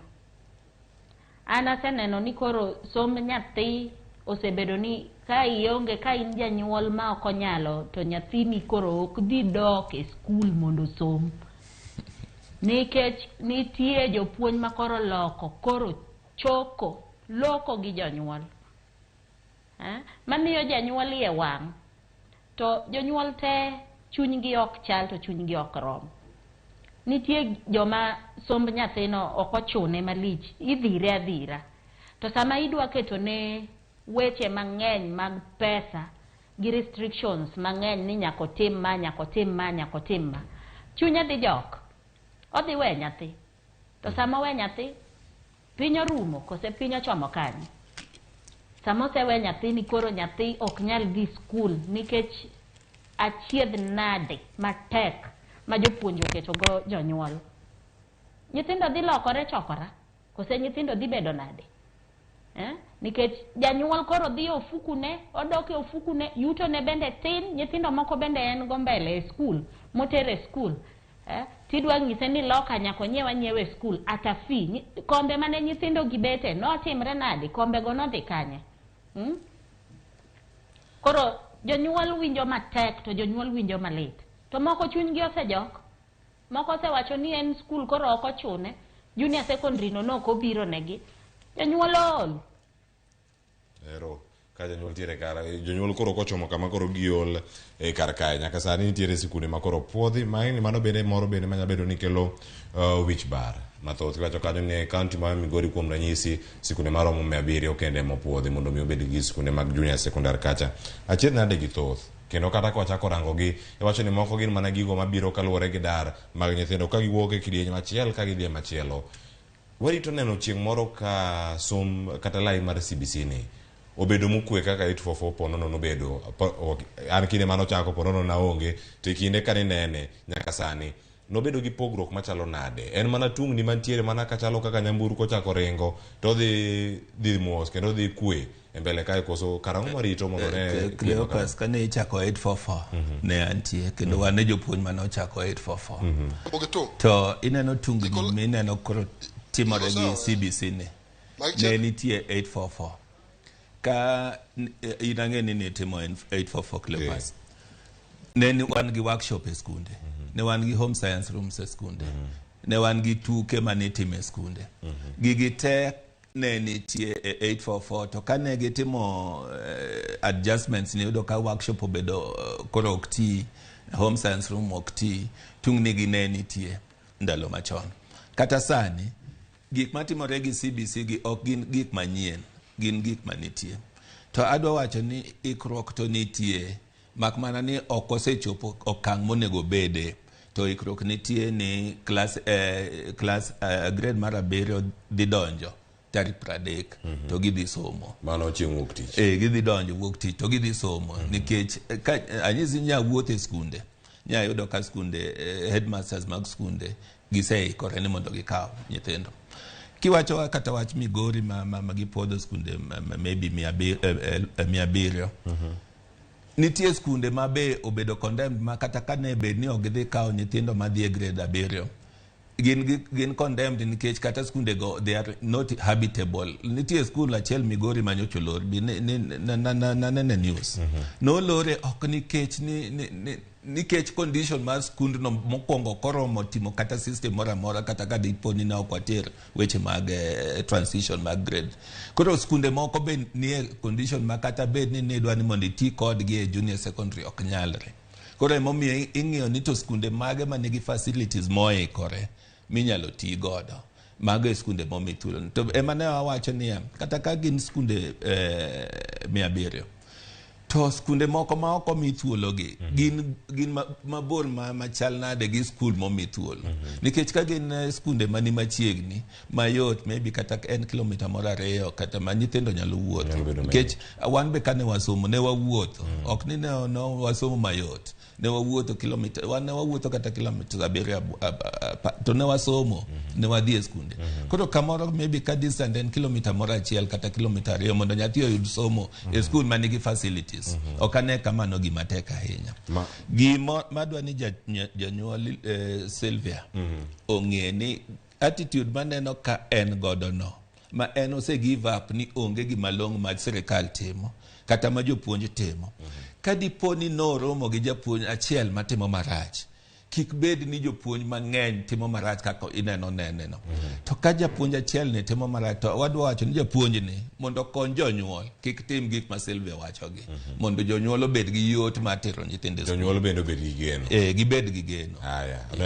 An aseneno ni koro somb nyathi osebedo ni ka ionge ka in janyuol ma ok onyalo to nyathini koro ok dhi dok e skul mondo som. Nikech nitie jopuonj ma koro loko gi jonyuol. Mamiyo janyuol iye wang'. To jonyuol te chunygi ok chal to chunygi ok rom. Nitie joma somb nyathino ok ochune malich, idhire adhira. To sama idwa keto ne weche mang'eny mag pesa gi restrictions mang'eny ni nyakotim ma, chunye dhi jok. Odhi we nyathi. To sama we nyathi, piny orumo kose piny ochomo kanyo. Sama osewe nyathi ni koro nyathi ok nyal dhi skul nikech achiedh nade matek ma jopuonjo keto go jonyuol. Nyithindo dhi lokore chokora, kose nyithindo dhi bedo nade? Nikech janyuol koro dhi ofukune, odoke ofukune, yuto ne bende tin, nyithindo moko bende en go mbele e skul, motere skul. Tidwa ng'ise ni loka nyako nyiewe skul ata fi, kombe mane nyithindo gibete, no timre nade, kombe go nodhi kanye. Koro jonyuol winjo matek to jonyuol winjo malit. To moko chunygi osejok. Moko osewacho ni en skul koro ok ochune. Junior secondary no ok obiro negi. Jonyuol ol. Ka jonyuol tiere kara, jonyuol koro kochomo kama koro giol e kar kae. Nyaka sani nitiere sikunde ma koro puodhi, mano bende moro bende manya bedo ni kelo wich bar. Mathoth kiwacho kanyo ni kaunti ma Migori kuom ranyisi sikunde maromo 700 kende mopuodhi mondo mi obed gi sikunde mag junior secondary kacha. Achiedh nade gi thoth. Kendo kata kwa chako rango gi, iwacho ni moko gin mana gigo mabiro kaluwore gi dar mag nyithindo ka giwuok e kidieny machiel ka gidhi machielo. warito neno chieng' moro ka kata lai mar CBC ni obedo mokwe kaka 844 ponono nobedo an kinde mano chako ponono na onge to kinde kani nene nyaka sani nobedo gi pogruok machalo nade en mana tungni mantiere mana kachalo kaka nyamburu kochako ringo to dhi mos kendo dhi kwe e mbele kae koso karang'o marito mondo ne Cleopas kane ichako 844 ne antie kendo wan e jopuonj mane ochako 844 to ineno tungni mineno koro timore gi CBC ne nitie 844 ka inang'e ni timo 844 Cleopas ne wan gi workshop e skunde ne wan gi home science rooms e skunde ne wan gi tuke mane itimo e skunde gigi te ne nitie 844 to kane gitimo adjustments ne yudo ka workshop obedo koro ok ti home science room ok ti tungni gi ne nitie ndalo machon kata sani gik matimore gi CBC gi ok gin gik manyien gin gik manitie to adwa wacho ni ikruok to nitie mak mana ni ok osechopo okang' monego bede to ikruok nitie ni class grade mar 7 dhi donjo tarik 30 to gidhi somo mano chieng' wuok tich gidhi donjo wuok tich to gidhi somo nikech anyisi nya wuoth e skunde nya yudo ka skunde headmasters mag skunde giseikore ni mondo gikaw nyithindo kiwacho kata wach Migori ma gipodho skunde maybe 700 nitie skunde ma be obedo condemned ma kata kane bed ni ok gidhi kawo nyithindo madhi e grade 7 gin condemned nikech kata skunde go they are not habitable nitie skul achiel Migori manyocho lor bi na news no lore ok nikech condition mar skund no mokwongo koromo timo kata system mora kata ka diponi na okwater weche mag transition mag grade koro skunde moko be nie condition ma kata bed ni dwa ni mondo ti kod gi e junior secondary ok nyalre koro emomiyo ing'iyo ni to skunde mage manigi facilities moikore minyalo ti godo mago e skunde momithuolo to ema ne wawacho ni kata ka gin skunde 700 to skunde moko ma oko mithuolo gi gin mabor machal nade gi skul momithuolo nikech ka gin skunde mani machiegni mayot maybe kata en kilomita moro 2 kata ma nyithindo nyalo wuotho nikech wan be kane wasomo ne wawuotho ok ni ne wasomo mayot ne wawuotho kilomita wan ne wawuotho kata kilomita 7 to ne wasomo ne wadhi e skunde koro kamoro maybe ka distance en kilomita moro 1 kata kilomita 2 mondo nyathi oyud somo e skul manigi facilities ok ane kamano gima tek ahinya gima madwa ni janyuol Sylvia ong'e ni attitude maneno ka en godo no ma en ose give up ni onge gima long ma sirikal timo kata ma jopuonj timo ka dipo ni noromo gi japuonj achiel matimo marach kik bed ni jopuonj mang'eny timo marach kaka ineno no to ka japuonj achiel ne timo marach to wadwa wacho ni japuonj ni mondo kony jonyuol kik tim gik ma Sylvia wacho gi mondo jonyuol obed gi yot mar tero nyithinde jonyuol bende obed gi geno gibed gi geno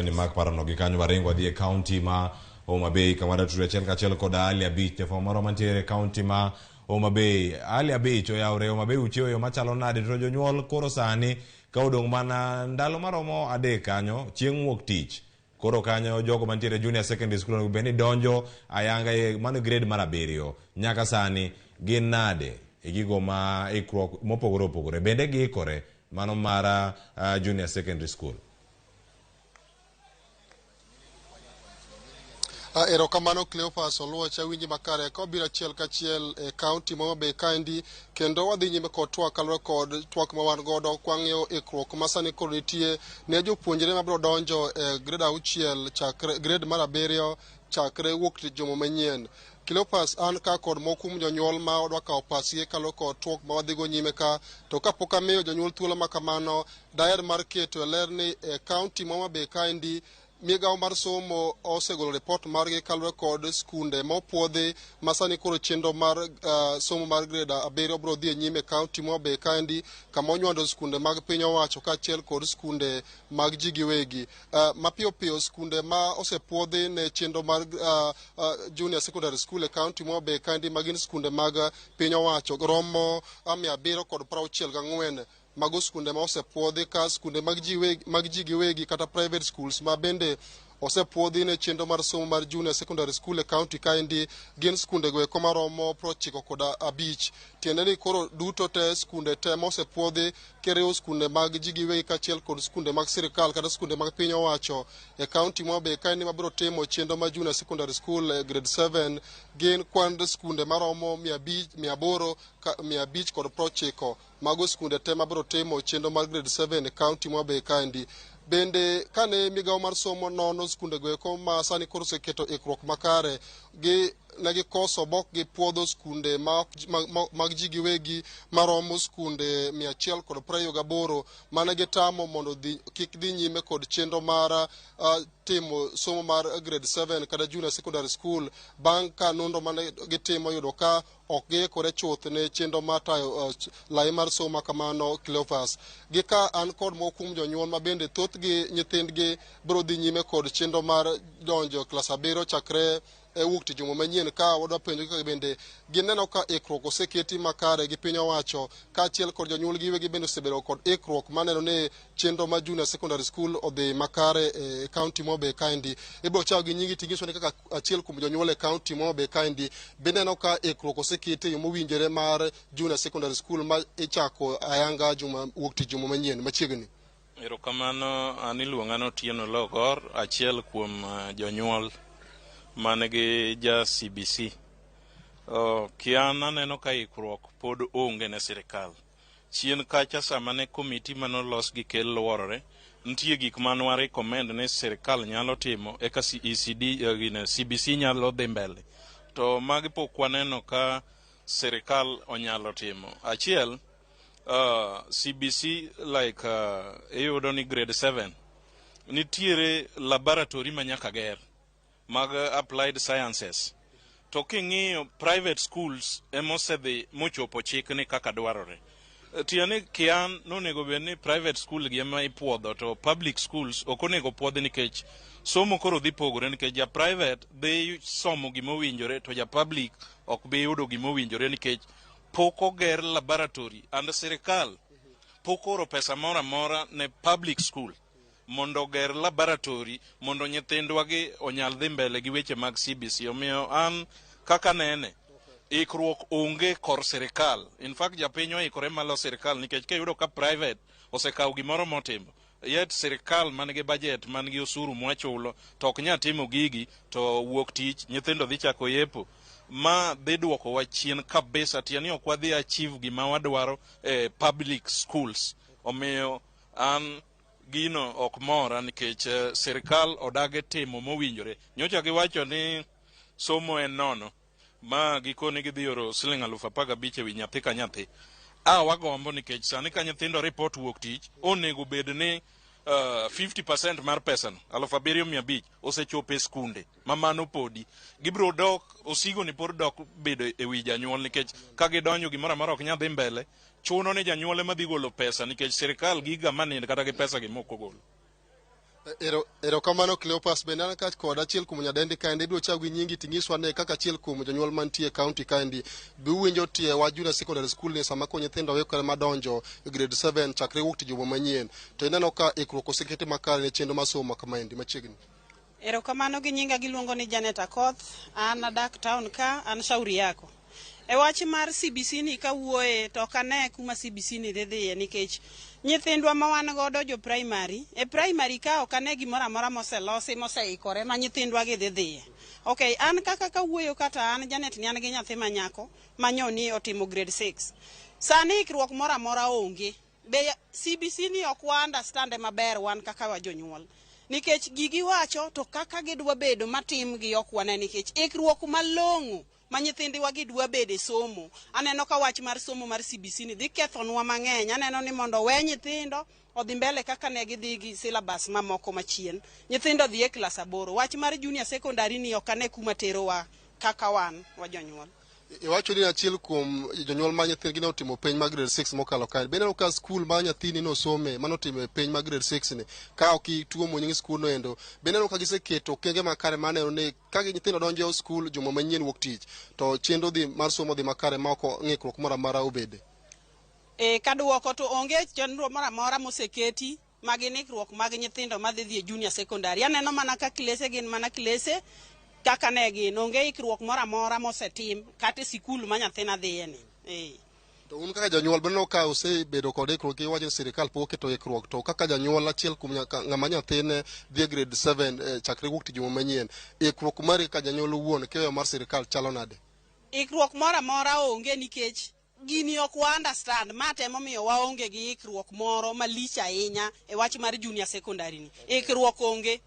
ni mak parono gi kanyo waringo dhi e county ma Homa Bay kama da tuwe kachiel koda Alia Beach te moro mantiere county ma Homa Bay Alia Beach oyawre Homa Bay uchiwo yo machalo nade to jonyuol koro sani ka odong' mana ndalo maromo 3 kanyo chieng' wuok tich koro kanyo jogo mantiere junior secondary school no bende donjo ayanga e mano grade mar 7 nyaka sani gin nade e gigo ma ikruok mopogore opogore bende giikore mano mara junior secondary school. Erokamano Cleopas Oluocha winji makare ka obiro achiel kachiel e county Homa Bay kaendi kendo wadhi nyime kod twak kalore kod twak ma wan godo kwang'iyo ikruok ma sani koro nitie ne jopuonjre mabiro donjo e grade 6 chakre grade mar 7 chakre wuok tich juma manyien. Cleopas an ka kod mokum jonyuol ma odwa kawo pasie kalore kod twak ma wadhigo nyime ka to kapok amiyo jonyuol thuolo ma kamano daher mar keto e ler ni e county Homa Bay kaendi migawo mar somo osegolo report margi kalore kod skunde mopuodhi masani koro chenro mar somo mar grade 7 biro dhi nyime county Homa Bay kaendi kama onywando skunde mag piny owacho kaachiel kod skunde mag ji giwegi mapiyo piyo skunde ma osepuodhi ne chenro mar junior secondary school e county Homa Bay kaendi magin skunde mag piny owacho romo 764 mago skunde ma osepuodhi ka skunde mag ji giwegi kata private schools ma bende osepuodhi ne chenro mar somo mar junior secondary school e county kaendi gin skunde go eko maromo 95. Tiende ni koro duto te skunde te mosepuodhi kiriwo skunde mag ji giwegi kaachiel kod skunde mag sirikal kata skunde mag piny owacho e county ma be kaendi mabiro timo chenro mar junior secondary school grade 7 gin kwand skunde maromo 590 mago skunde te mabiro timo chenro mar grade 7 e county ma be kaendi. Bende kane migawo mar somo nono skunde go eko ma sani koro oseketo ikruok makare gi negi koso bok gi puodho skunde mag ji giwegi maromo skunde 128 mane gitamo mondo kik dhi nyime kod chenro mar timo somo mar grade 7 kata junior secondary school bang' ka nonro mane gitimo yudo ka ok giikore chuth ne chenro mar tayo lai mar somo kamano Cleophas. Gi ka an kod moko kuom jonyuol ma bende thothgi nyithindgi biro dhi nyime kod chenro mar donjo klas 7 chakre wuok tich juma manyien ka wadwa penjo kaka bende gineno ka ikruok oseketi makare gi piny owacho kaachiel kod jonyuol giwegi bende osebedo kod ikruok maneno ni chenro mar junior secondary school odhi makare e county ma be kaendi. Ibiro chao gi nyingi tinyiso ni kaka achiel kuom jonyuol e county ma be kaendi bende neno ka ikruok oseketi yo mowinjore mar junior secondary school ma ichako ayanga juma wuok tich juma manyien machiegni. Erokamano, an iluonga Otieno Logor, achiel kuom jonyuol manigi ja CBC. Kian aneno ka ikruok pod onge ne sirikal. Chien kacha sama ne komiti manolos gi kel luorore, nitie gik manwa recommend ne sirikal nyalo timo eka CBC nyalo dhi mbele. To magi pok waneno ka sirikal onyalo timo. Achiel, CBC like iyudo ni grade 7 nitiere laboratory manyaka ger mag applied sciences. To king'iyo private schools emosedhi mochopo chik ni kaka dwarore. Tiani kian nonego bed ni private school gi ema ipuodho to public schools ok onego puodhi nikech somo koro dhi pogore nikech ja private dhi somo gima owinjore to ja public ok bi yudo gima owinjore nikech pok oger laboratory and sirikal pok oro pesa mora mora ne public school mondo ger laboratory mondo nyithindwa gi onyal dhi mbele gi weche mag CBC. Omiyo an kaka nene ikruok onge kor sirikal. In fact japiny oikore malo sirikal nikech kiyudo ka private osekawo gimoro motimo yet sirikal man gi budget man gi osuru mwachulo to ok nya timo gigi to wuok tich nyithindo dhi chako yepo ma dhi duoko wa chien kabisa. Tiani ok wadhi achieve gima wadwaro public schools. Omiyo an gino ok mora nikech sirikal odage timo mowinjore. Nyocha giwacho ni somo en nono ma gikone gidhi oro $15,000 ewi nyathi ka nyathi. Wagombo nikech sani ka nyithindo report wuok tich onego bed ni 50% mar pesano 7,500 osechope skunde mamano podi gibro dok osigo ni pod dok bedo ewi janyuol nikech ka gidonjo gimoro amora ok nyadhi mbele chuno ni janyuol ema dhi golo pesa nikech sirikal giga manind kata gi pesa gi moko golo. Erokamano Cleophas, bende an kach kod achiel kuom nyadendi kaendi ibiro chao gi nyingi tingiswa ne kaka achiel kuom jonyuol mantie county kaendi bi uwinjo tie wa junior secondary school ni sama ko nyithindo wekore madonjo grade 7 chakre wuok tich juma manyien to ineno ka ikruok oseketi makare ne chenro masomo kamaendi machiegni. Erokamano gi nyinga giluongo ni Janet Akoth, an adak town ka, an shauri yako. E wach mar CBC ni kawuoye to kane kuma CBC ni dhidhiye nikech nyithindwa ma wan godo jo primary e primary ka ok ane gimoro amora moselosi moseikore ma nyithindwa gi dhidhiye. Okay, an kaka kawuoyo kata an Janet ni an gi nyathi manyako manyoni otimo grade 6. Sani ikruok moro amora onge. Be CBC ni ok wa understand maber wan kaka wa jonyuol. Nikech gigi wacho to kaka gidwa bedo matim gi ok wane nikech ikruok malong'o ma nyithindiwa gidwa bede somo. Aneno ka wach mar somo mar CBC ni dhi kethonwa mang'eny. Aneno ni mondo we nyithindo odhi mbele kaka ne gidhi gi syllabus mamoko machien. Nyithindo dhi e klas 8. Wach mar junior secondary ni ok ane kuma terowa kaka wan wa jonyuol. Iwacho ni achiel kuom jonyuol ma nyithindgi ne otimo penj mag grade 6 mokalo kae. Bende ka skul ma nyathini no some manotimo penj mag grade 6 ni ka ok ituo mo nying skul no endo. Bende no ka giseketo okenge makare maneno ni ka nyithindo donjo skul juma manyien wuok tich to chenro dhi mar somo dhi makare ma ok ng'ikruok moro amora obede. Kaduoko to onge chenro moro amora moseketi magi nikruok mag nyithindo madhi dhi e junior secondary. Aneno mana ka klese gin mana klese kaka ne gin, onge ikruok moro amora mosetim kata sikul ma nyathina dhiye ni. To un kaka janyuol beno ka osebedo kod ikruok gi wacho sirikal pok oketo ikruok, to kaka janyuol achiel kuom ng'ama nyathine dhi grade 7 chakre wuok tijuma manyien, ikruok mari ka janyuol wuon keyo mar sirikal chalo nade? Ikruok moro amora onge nikech gini ok wa understand, ma temo miyo waonge gi ikruok moro malich ahinya e wach mar junior secondary ni. Ikruok onge.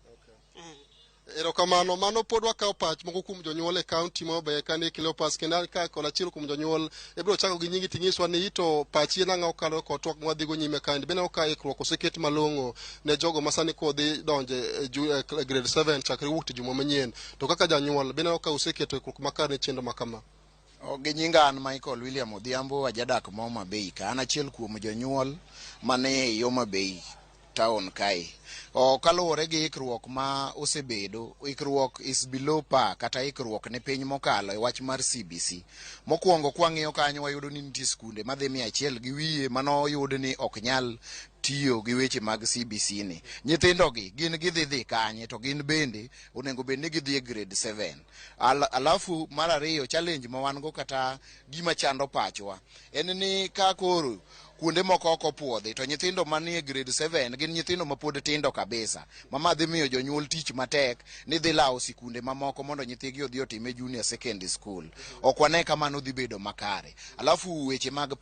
Erokamano, mano pod wakawo pach moko kuom jonyuol e kaunti ma Homabay kani Cleophas kendo ka kod achiel kuom jonyuol ibiro chako gi nyingi ting'iswa ni ito pachi na ng'aw kalo kod twak mwadhigo nyime kandi bende ka ikruok oseket malong'o ne jogo masani kodhi donje grade 7 chakre wuok tijuma manyien, to kaka janyuol bende ka oseketo ikruok makar ne chenro makama? Gi nyinga an Michael William Odhiambo, ajadak ma Homabay ka, an achiel kuom jonyuol mane e Homabay town kae. Kaluwore gi ikruok ma osebedo, ikruok is below par kata ikruok ne piny mokalo e wach mar CBC. Mokwongo kwang'iyo kanyo wayudo ni nitie skunde madhi 100 gi wiye mano yud ni ok nyal tiyo gi weche mag CBC ni. Nyithindo gi gin gidhi kanye to gin bende onego bed ni gidhi e grade 7. Alafu mar ariyo challenge ma wan go kata gima chando pachwa en ni ka koro kuonde moko oko puodhi to nyithindo manie grade 7 gin nyithindo ma pod tindo kabisa, mama dhi miyo jonyuol tich matek ni dhi lawo sikunde mamoko mondo nyithigi odhi otime junior secondary school. Ok wane kamano dhi bedo makare. Alafu weche mag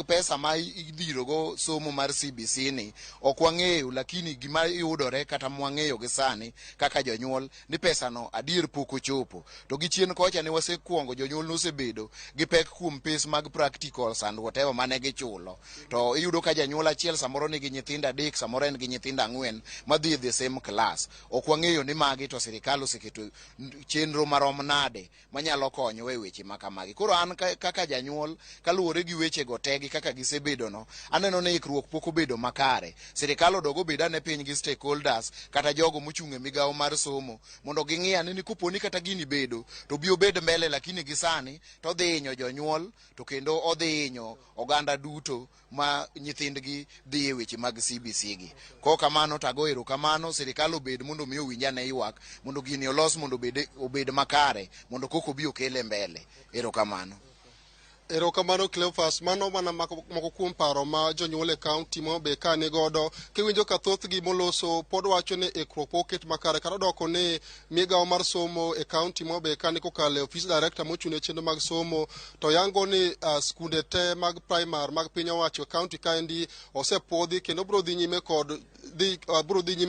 pesa ma idhirogo somo mar CBC ni ok wang'eyo, lakini gima yudore kata mwang'eyo gi sani kaka jonyuol ni pesa no adier pok ochopo. To gi chien kocha ne wasekuongo jonyuol nosebedo gi pek kuom pes mag practicals and whatever mane gi chulo. To iyudo ka janyuol achiel samoro nigi nyithindo 3, samoro en gi nyithindo 4 madhi the same class. Ok wang'eyo ni magi to sirikal oseketo chenro marom nade manyalo konyo e weche makamagi. Koro an kaka janyuol kaluwore gi weche go tegi kaka gisebedo no, aneno ni ikruok pok obedo makare. Sirikal odogo beda ne piny gi stakeholders kata jogo mochung' e migawo mar somo mondo ging'iya ni koponi kata gini bedo to bi obed mbele, lakini gisani to dhi hinyo jonyuol to kendo odhi hinyo oganda duto ma nyithindgi dhi e weche mag CBC gi. Ko kamano tago erokamano sirikal obed mondo miyo winja ne ywak mondo gini olos mondo obed makare mondo koko bi okele mbele. Erokamano. Erokamano Cleophas, mano mana moko kuom paro ma jonyuol e kaunti ma Homabay ka ni godo. Kiwinjo ka thothgi moloso pod wacho ni ikruok poket makare kata doko ni migawo mar somo e kaunti ma Homabay ka ni kokalo office director mochung' e chenro mag somo to yango ni skunde te mag primary mag piny owacho e kaunti kaendi osepuodhi kendo biro dhi nyime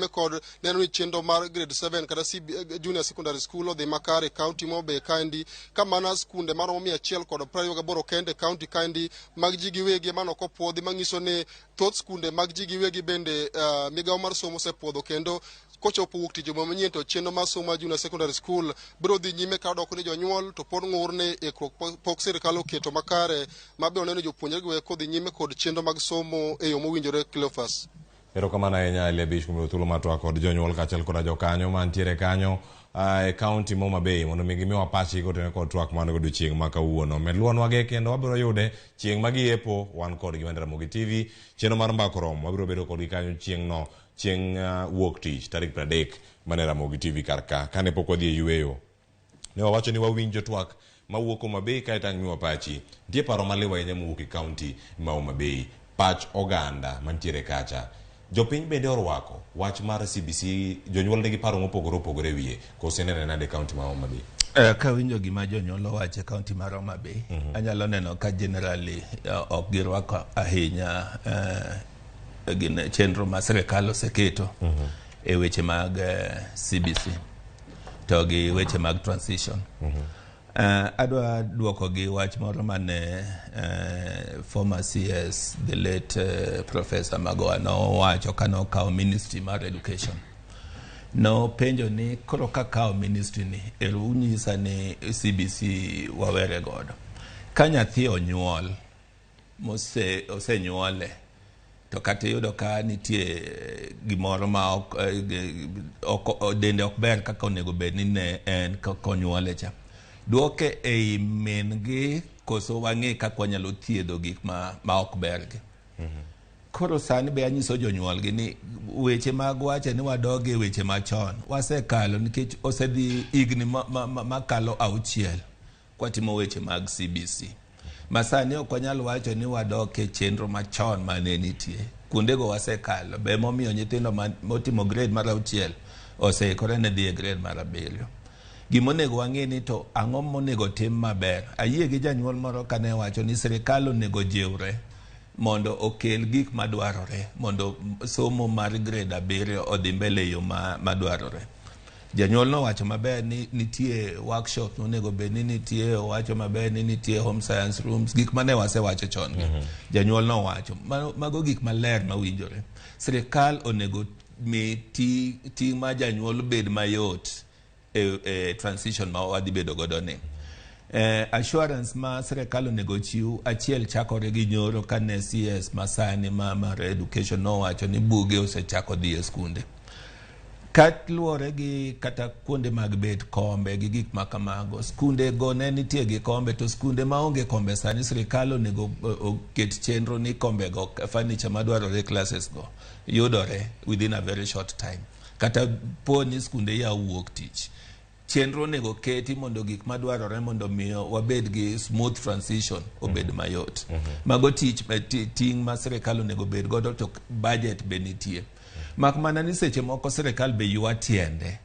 kod neno ni chenro mar grade 7 kata junior secondary school odhi makare e kaunti ma Homabay kaendi, ka mana skunde maromo 128 kende kaunti kaendi mag ji giwegi mano kopuodhi, mang'iso ni thoth skunde mag ji giwegi bende migawo mar somo osepuodho kendo kochopo wuok tijuma manyien to chenro mar somo junior secondary school biro dhi nyime ka doko ni jonyuol to pod ng'ur ni ikruok pok sirikal oketo makare ma biro neno jopuonjre gi kodhi nyime kod chenro mag somo e yo mowinjore. Cleophas. Erokamano ahinya Lebich kuom thuolo matwa kod jonyuol kaachiel kod jokanyo mantiere kanyo e kaunti ma Homabay mondo mi gimiwa pachgi kotene kod twak man godo chieng' ma kawuono. Med luonwage kendo wabiro yude chieng' ma giepo wan kod gi Wende Ramogi TV. Chenro mar mbako rom wabiro bedo kodgi kanyo chieng' wuok tich tarik 30 mane Ramogi TV karka kane pok wadhi e yueyo. Ne wawacho ni wawinjo twak mawuok Homabay kae tang' miwa pachi. Nitie paro maliw ahinya mowuok e kaunti ma Homabay, pach oganda mantiere kacha. Jopiny bende orwako wach mar CBC, jonyuol nigi paro mopogore opogore wiye kosenene nade kaunti ma Homabay. Ka winjo gima jonyuol owacho kaunti mar Homabay, anyalo neno ka generally ok girwako ahinya gin chenro ma sirikal oseketo e weche mag CBC to gi weche mag transition. Adwa duoko gi wach moro mane former CS the late Professor Magoha no wacho kano kao ministry mar education. No penjo ni koro ka kao ministry ni unyisa ni CBC wawere godo. Ka nyathi onyuol ose nyuole to kata yudo ka nitie gimoro ma dende ok ber kaka onego bed ni ne en konyuole cha. Duoke ei min gi koso wang'e kaka wanyalo thiedho gik ma ok ber gi. koro sani be anyiso jonyuol gi ni weche mag wache ni wadoge weche machon wasekalo nikech osedhi igni makalo 6 kwatimo weche mag CBC masani ok wanyal wacho ni wadoke chenro machon mane nitie kuondego wasekalo be momiyo nyithindo motimo grade mar 6 oseikore ne dhi e grade mar 7 gimonego wang'e ni to ang'o monego tim maber ayie gi janyuol moro kane wacho ni sirikal onego jiwre mondo okel gik madwarore mondo somo mar grade 7 odhi mbele yo madwarore janyuol no wacho maber ni nitie workshop onego be ni nitie wacho maber ni nitie home science rooms gik mane wasewacho chon janyuol no wacho mago gik maler mawinjore sirikal onego mi ti ma janyuol bed mayot e transition ma wadhi bedo godo ni assurance ma sirikal onego chiw achiel chakore gi nyoro kane CS masani mar education no wacho ni buge osechako dhi e skunde katluore gi kata kuonde mag bet kombe gi gik makamago skunde go ne nitie gi kombe to skunde maonge kombe sani sirikal onego oket chenro ni kombe go furniture madwarore classes go yudore within a very short time kata poni skunde ya wuok tich chenro nego keti mondo gik madwarore mondo miyo wabed gi smooth transition obed mayot mago tich ting ma sirikal onego bed godo to budget be nitie mak mana ni seche moko sirikal be ywa tiende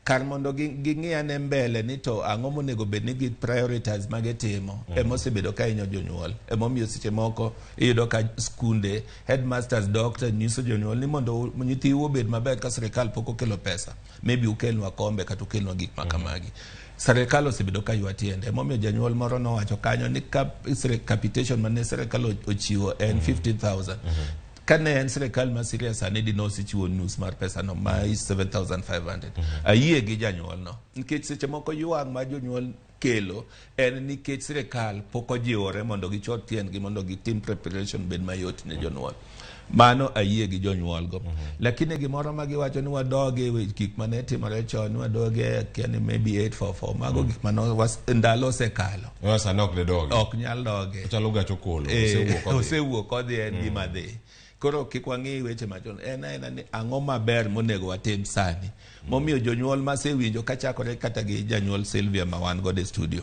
kar mondo ging'iane mbele ni to ang'o monego bed ni prioritize magitimo emosebedo ka inyo jonyuol emomiyo seche moko iyudo ka skunde headmasters doctor nyiso jonyuol ni mondo nyithiu obed maber ka sirikal pok okelo pesa maybe ukelnwa kombe kata ukelnwa gik makamagi sirikal osebedo ka ywa tiende emomiyo janyuol moro nowacho kanyo ni capitation mane sirikal ochiwo en 15,000 kane en sirikal ma serious anedi no sichiwo nus mar pesa no ma 7,500 ayie gi janyuol no nikech seche moko yuang ma jonyuol kelo en nikech sirikal pok ojiwore mondo gichot tiendgi mondo gitim preparation bed mayot ne jonyuol mano ayie gi jonyuol go lakini gimoro ma giwacho ni wadoge gik mane timore chon wadoge kiani maybe 844 mago gik mano ndalo sekalo ok nyal doge chalo gacho kolo osewuok odhi en gima dhi koro kik wang'i weche machon en ni ang'o maber monego watim sani momiyo jonyuol masewinjo kachakore kata gi janyuol Sylvia ma wan godo e studio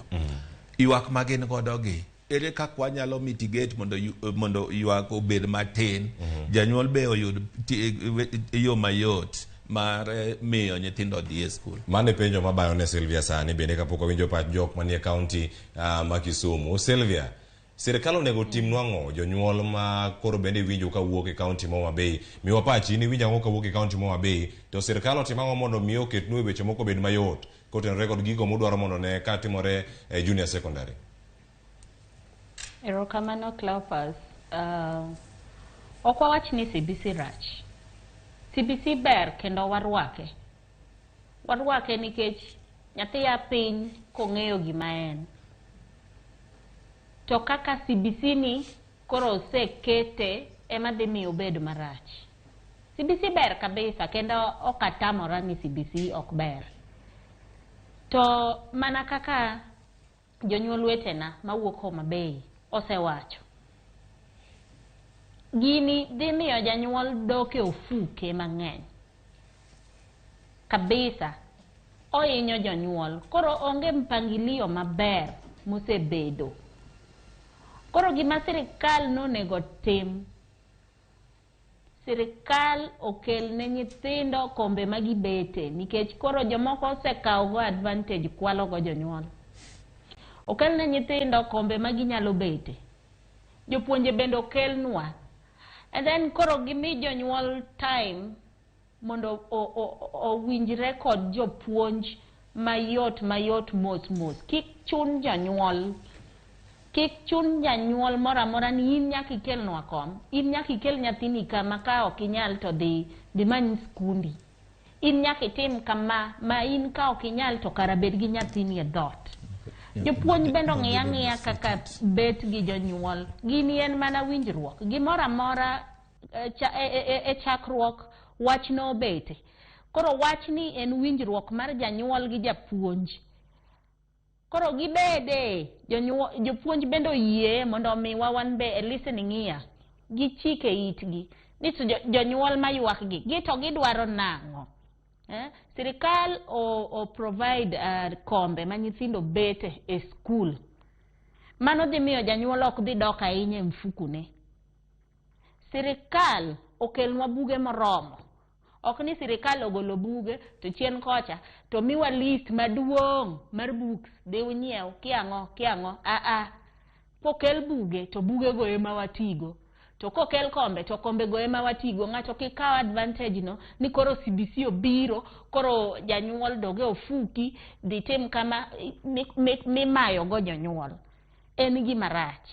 ywak magin godo gi ere kaka wanyalo mitigate mondo ywak obed matin janyuol be oyud yo mayot mar miyo nyithindo dhi e skul mane penjo mabayo ne Sylvia sani bende kapok winjo pach jok manie kaunti ma Kisumu Sylvia sirikal onego tim nwang'o jonyuol ma koro bende winjo ka wuok e kaunti ma Homa Bay miwa pachi ni winjo ang'o ka wuok e kaunti ma Homa Bay to sirikal otim ang'o mondo miyo ketnue weche moko bed mayot kotenore kod gigo modwaro mondo ne ka timore e junior secondary. Erokamano Cleophas. Ok wawach ni CBC rach. CBC ber kendo warwake. Warwake nikech nyathi ya piny kong'eyo gima en. To kaka CBC ni koro osekete ema dhi miyo obed marach. CBC ber kabisa kendo ok atamora ni CBC ok ber. To mana kaka jonyuol wetena mawuok Homa Bay osewacho. Gini dhi miyo janyuol dok e ofuke mang'eny. Kabisa. Ohinyo jonyuol. Koro onge mpangilio maber mosebedo. Koro gima sirikal nonego tim. Sirikal okel ne nyithindo kombe magibete nikech koro jomoko osekawo go advantage kwalo go jonyuol. Okel ne nyithindo kombe maginyalo bete. Jopuonje bende okelnwa. And then koro gimi jonyuol time mondo owinjre kod jopuonj mayot mos. Kik chun janyuol. Kik chun janyuol mora mora ni in nyaka ikelnwa kom. In nyaka ikel nyathini kama ka ok inyal to dhi many skundi. In nyaka itim kama ma in ka ok inyal to kara bed gi nyathini e dhot. Jopuonj bende ng'iya kaka bet gi jonyuol. Gini en mana winjruok. Gimora mora e chakruok wach no bete. Koro wach ni en winjruok mar janyuol gi japuonj. Koro gibede jopuonj bende oyie mondo miwa wan be listening ear gichike itgi ni jonyuol mayuak gi to gidwaro nang'o. Sirikal o provide kombe ma nyithindo bete e skul. Mano dhi miyo janyuol ok dhi dok ahinya e mfukune. Sirikal okelnwa buge moromo. Ok ni sirikal ogolo buge to chien kocha to miwa list maduong' mar books de unyiew kiang'o. Pokel buge to buge go ema watigo. To kokel kombe to kombe go ema watigo. Ng'ato kikaw advantage no ni koro CBC obiro, koro janyuol doge ofuki dhi tim kama mimayo go janyuol. En gima rach.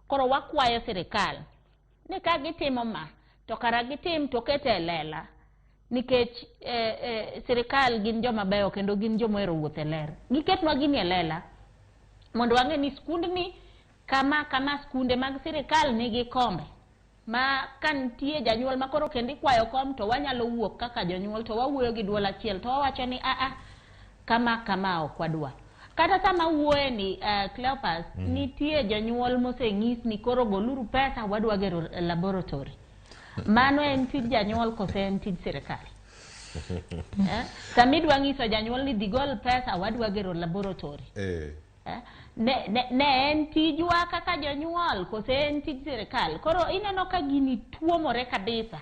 Koro wakwayo sirikal ni ka gitimo ma to kara gitim to kete lela nikech sirikal gin joma beyo kendo gin joma ero wuothe ler. Giketnwa gini e lela mondo wang'e ni skundni kama skunde mag sirikal nigi kombe ma kantie janyuol makoro kendi kwayo kom to wanyalo wuok kaka jonyuol to wawuoyo gi duol achiel to wawacho ni kama ok wadwa. Kata sama wuoye ni Cleopas nitie jonyuol moseng'is ni koro goluru pesa wadwa gero laboratory. Mano en tij janyuol kose en tij sirikal. Samidwa ng'iso janyuol ni digol pesa wadwa gero laboratory. Ne en tijwa kaka jonyuol kose en tij sirikal. Koro ineno ka gini tuomore kabisa.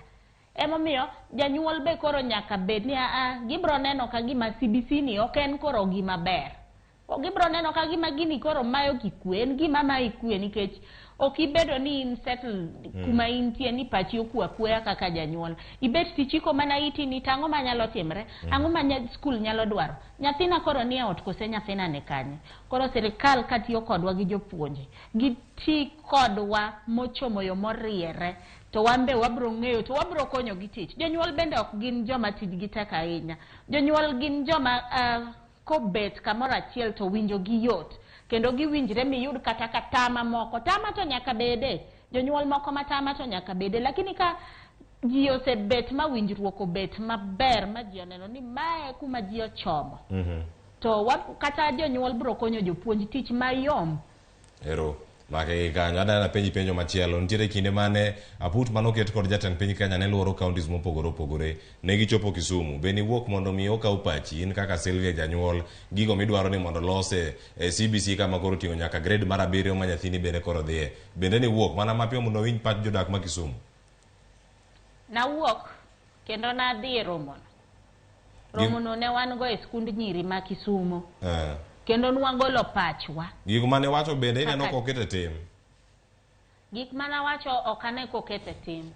Emomiyo janyuol be koro nyaka bed ni gibro neno ka gima CBC ni ok en koro gima ber. Gibro neno ka gima gini koro mayo kikwe, en gima mayo kikwe nikech ok ibedo ni in settle kuma intie ni pachi okwa kweya kaka janyuol. Ibet tichiko mana iti ni tang'o manyalo timre, ang'o ma skul nyalo dwaro. Nyathina koro ni e ot kose nyathina ne kanye. Koro sirikal katiyo kodwa gi jopuonje, giti kodwa mochomo yo moriere, to wambe wabro ng'eyo to wabro konyo gi tich. Jonyuol bende ok gin joma tijgi tek ahinya. Jonyuol gin joma kobet kamoro achiel to winjo gi yot kendo giwinjre miyud kata tama moko. Tama to nyaka bede, jonyuol moko matama to nyaka bede, lakini ka ji osebet ma winjruok obet maber ma ji oneno ni mae kuma ji ochomo. To kata jonyuol bro konyo jopuonj tich mayom. Make kanyo adana penjo machielo nitiere kinde mane aput manoket kod jatend piny Kenya ne luoro counties mopogore opogore ne gichopo Kisumu. Beni wuok mondo mi okaw pachi in kaka Sylvia janyuol gigo midwaro ni mondo lose CBC kama koro ting'o nyaka grade mar 7 ma nyathini bende koro dhiye. Bende ni wuok mana mapiyo mondo winj pach jodak ma Kisumu. Na wuok kendo na dhi romono ne wan go e skund nyiri ma Kisumu. Kendo nwangolo pachwa. Gik mane wacho bende ineno kokete tim. Gik mane wacho okane kokete tim.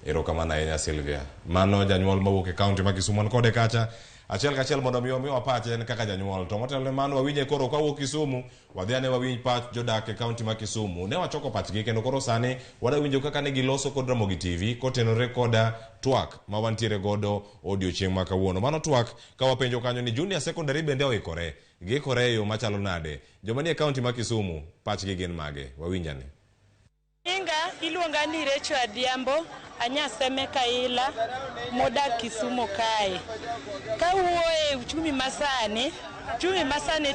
Erokamano ahinya Sylvia. Mano janyuol mawuok e kaunti ma Kisumu kode kacha. Achiel kachiel mondo miwa pache en kaka janyuol. To motelo mano wawinje koro kawuok Kisumu, wadhi ane wawinj pach jodak e kaunti ma Kisumu. Ne wachoko pachgi kendo koro sani wadawinjo kaka ne giloso kod Ramogi TV kotenore koda twak ma wantiere godo odiochieng' ma kawuono. Mano twak ka wapenjo kanyo ni junior secondary bende oikore. Gikore yo machalo nade. Joma nie kaunti ma Kisumu pachgi gin mage. Wawinjane. Inga iluonga ni Recho Adiambo, anyaseme Kaila, modak Kisumu kae. Kawuoye uchumi masani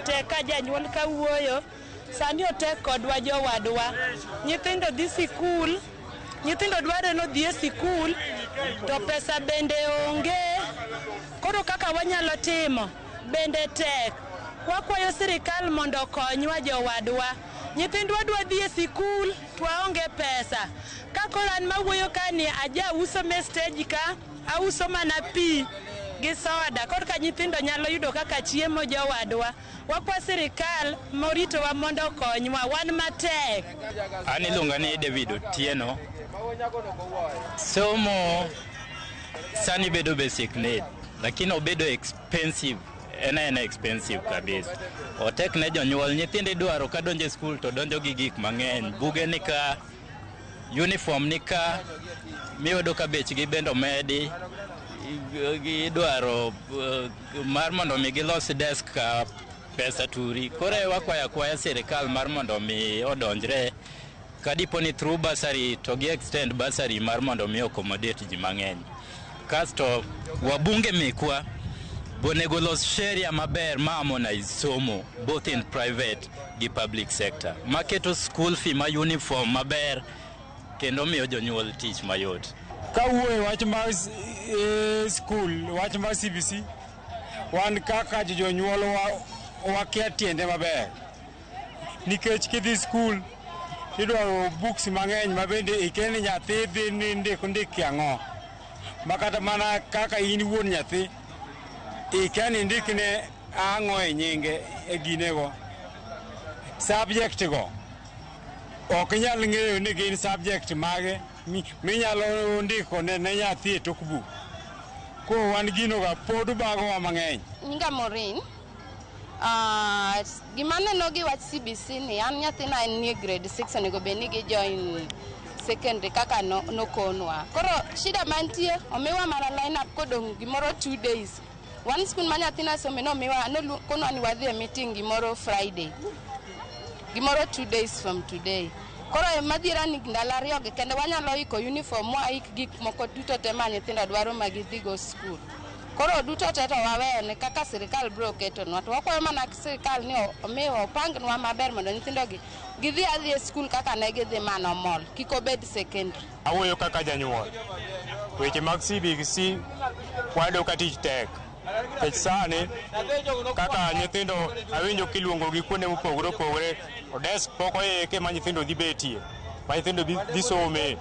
te ka janyuol kawuoyo, sani otek kodwa jowadwa. Nyithindo dhi sikul, nyithindo dware no dhi e sikul, to pesa bende onge. Koro kaka wanyalo timo, bende tek. Wakwayo sirikal mondo okonywa jowadwa. Nyithindwa dwa dhi e sikul, twaonge pesa. Kakoro an mawuoyo kani aja uso me stage ka, auso mana pi gi soda. Koro ka nyithindo nyalo yudo kaka chiemo jowadwa. Wakwa sirikal moritowa mondo okonywa, wan matek. An iluonga ni David Otieno. Somo sani bedo basic need, lakini obedo expensive. En expensive kabisa. Otek ne jonyuol, nyithinde dwaro ka donjo e skul to donjo gi gik mang'eny. Buge ni ka, uniform ni ka, miyudo ka bechgi bende omedi. Gidwaro mar mondo mi gilos desk ka pesa turi. Koro wakwayo akwaya sirikal mar mondo mi odonjre kadipo ni through bursary to gi extend bursary mar mondo mi accommodate ji mang'eny. Kasto wabunge mekwa bonego los sheria maber ma harmonize somo both in private gi public sector, maketo school fee ma uniform maber kendo miyo jonyuol tich mayot. Kawuoye wach mar school, wach mar CBC, wan kaka jonyuol wakia tiende maber. Nikech kidhi school idwaro books mang'eny ma bende ikene nyathi dhi ndiki ang'o. Makata mana kaka in wuon nyathi ikene ndikne ang'o e nyinge e ginego. Subject go ok nyal ng'eyo ni gin subject mage minyalo ndiko ne nyathi e tok buk. Ko wan gino ga pod bago wa mang'eny. Nyinga Morin. Gima neno gi wach CBC ni an nyathina en nie grade 6 onego bed ni gi join secondary kaka nokonwa. Koro shida mantie omiwa mana line up kodong gimoro 2 days. One school ma nyathina some nomiwa nokonwa ni wadhi e meeting gimoro Friday. Gimoro 2 days from today. Koro madira ni ndalo ariyo gi kendo wanyalo iko uniform wa ik gik moko duto te ma nyithindo dwaro ma gidhi go school. Koro duto te to wawene kaka sirikal bro ketonwa to wakwayo mana sirikal ni omiyo opangnwa maber mondo nyithindo gi gidhi adhi e school kaka ne gidhi mano mall kik obed secondary. Awuoyo kaka janyuol. Weche mag CBC wado ka tich tek. Kech sani kaka nyithindo awinjo kiluongo gi kuonde mopogore opogore odes pok oike ma nyithindo dhi betie. Ma nyithindo dhi some.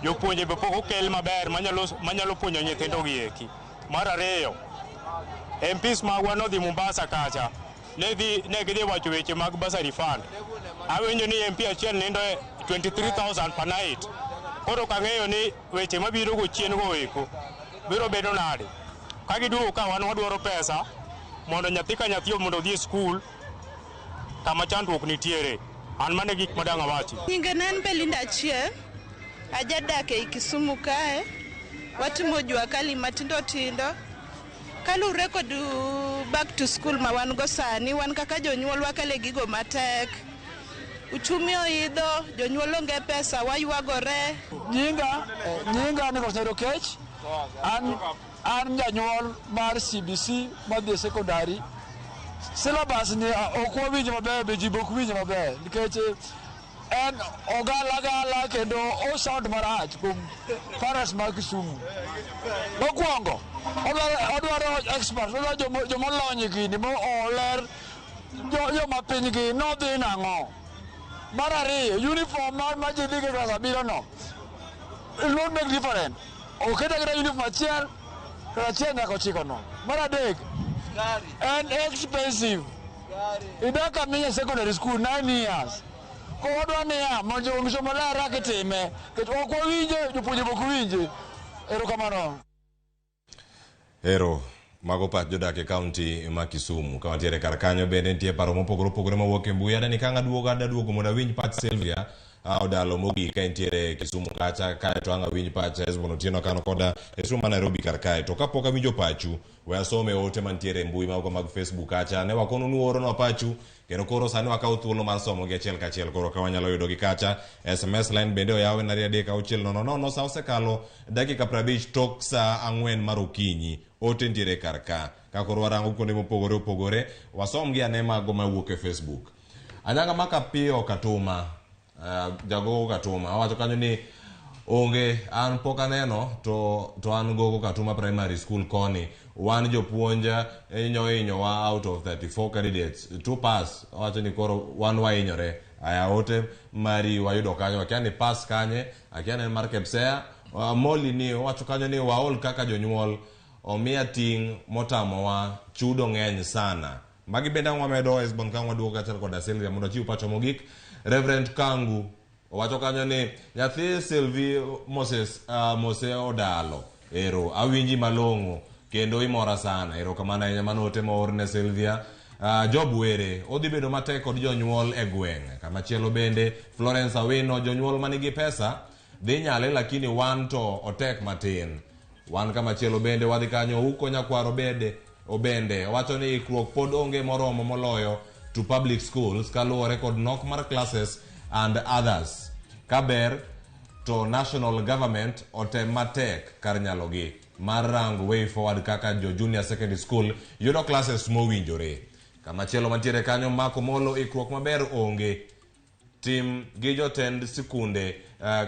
Jopuonje be pok okel maber manyalo puonjo nyithindo gi eki. Mar ariyo, MPs magwa nodhi Mombasa kacha, ne gidhi wacho weche mag bursary fund. Awinjo ni MP achiel nindo 23,000 per night. Koro kang'eyo ni weche mabiro go chien go eko biro bedo nade. Ka giduogo ka wan wadwaro pesa mondo nyathi ka nyathi mondo odhi e skul kama chandruok nitiere. An mane gik madang' awachi. Nyinga nan Belinda Achiel, ajadak e Kisumu kae. Watimo jua kali matindo tindo. Kalure kod back to school ma wan go sani, wan kaka jonyuol wakale gigo matek. Uchumi oidho, jonyuol onge pesa, wayuagore. Nyinga ni Kosero Kech. An janyuol mar CBC madhi secondary. Syllabus ni ok wawinjo maber, be ji bok winjo maber nikech en ogala kendo o sound marach kuom parents mag Kisumu. Mokwongo odwaro experts, odwaro jomolony gini mo oler joma piny gi nodhi nang'o. Mar ariyo, uniform ma ji dhi klas abiriyo no it won't make different. Oketa kata uniform achiel nyaka 9 no. Mar adek, and expensive. Idaka minya secondary school 9 years. Ko wadwa niya mondo misomo lara kitime ket ok wawinje jopuonje bok winje. Erokamano. Ero mago pat jodak e county ma Kisumu ka watiere kar kanyo bende nitie paro mopogore opogore mawuok e mbui. Adani ka duogo mondo awinj pat Sylvia odalo mogik ka entiere Kisumu kacha kae to anga winj pach Hezbon Otieno kano koda Kisumu Nairobi kar kae to kapok awinjo pachu we asome ote mantiere mbui mago mag Facebook kacha ne wakono nuoro no pachu kendo koro sani wakaw thuolo mar somo gi achiel kachiel koro ka wanyalo yudo gi kacha. SMS line bende oyawe na 3:6 sa osekalo dakika 50 tok sa 4 mar okinyi ote ntiere kar ka koro warango kuonde mopogore opogore wasom gi ane mago mawuok e Facebook. Anyanga maka pio Katuma jago Katuma awacho kanyo ni onge an pok aneno to an gogo Katuma primary school koni wan jopuonja inyo wa out of 34 candidates 2 pass. Awacho ni koro wan wainyore aya ote mari wayudo kanyo akia ni pass kanye akia ni mar Kepsea moli ni wacho kanyo ni waol kaka jonyuol omia ting motamo wa chudo ng'eny sana. Magi bende wamedo Hezbon kan waduogo kachal koda Sylvia mondo chiw pacho mogik. Reverend Kangu wacho kanyo ni nyathi Sylvie Mose odalo ero awinji malong'o kendo imora sana. Ero kamana enya manote moorne Sylvia. Job Were odhi bedo matek kod jonyuol e gweng'. Kama chielo bende Florence Awino jonyuol manigi pesa dhi nyale lakini wan to otek matin. Wan kama chielo bende wadhi kanyo huko nyakwaro obende wacho ni ikruok pod onge moromo moloyo to public schools kaluwore kod nok mar classes and others. Kaber to national government otem matek kar nyalogi. mar rango way forward kaka jo junior secondary school yudo classes mowinjore. Kama chielo mantiere kanyo mako molo ikruok maber onge. Tim gi jotend sikunde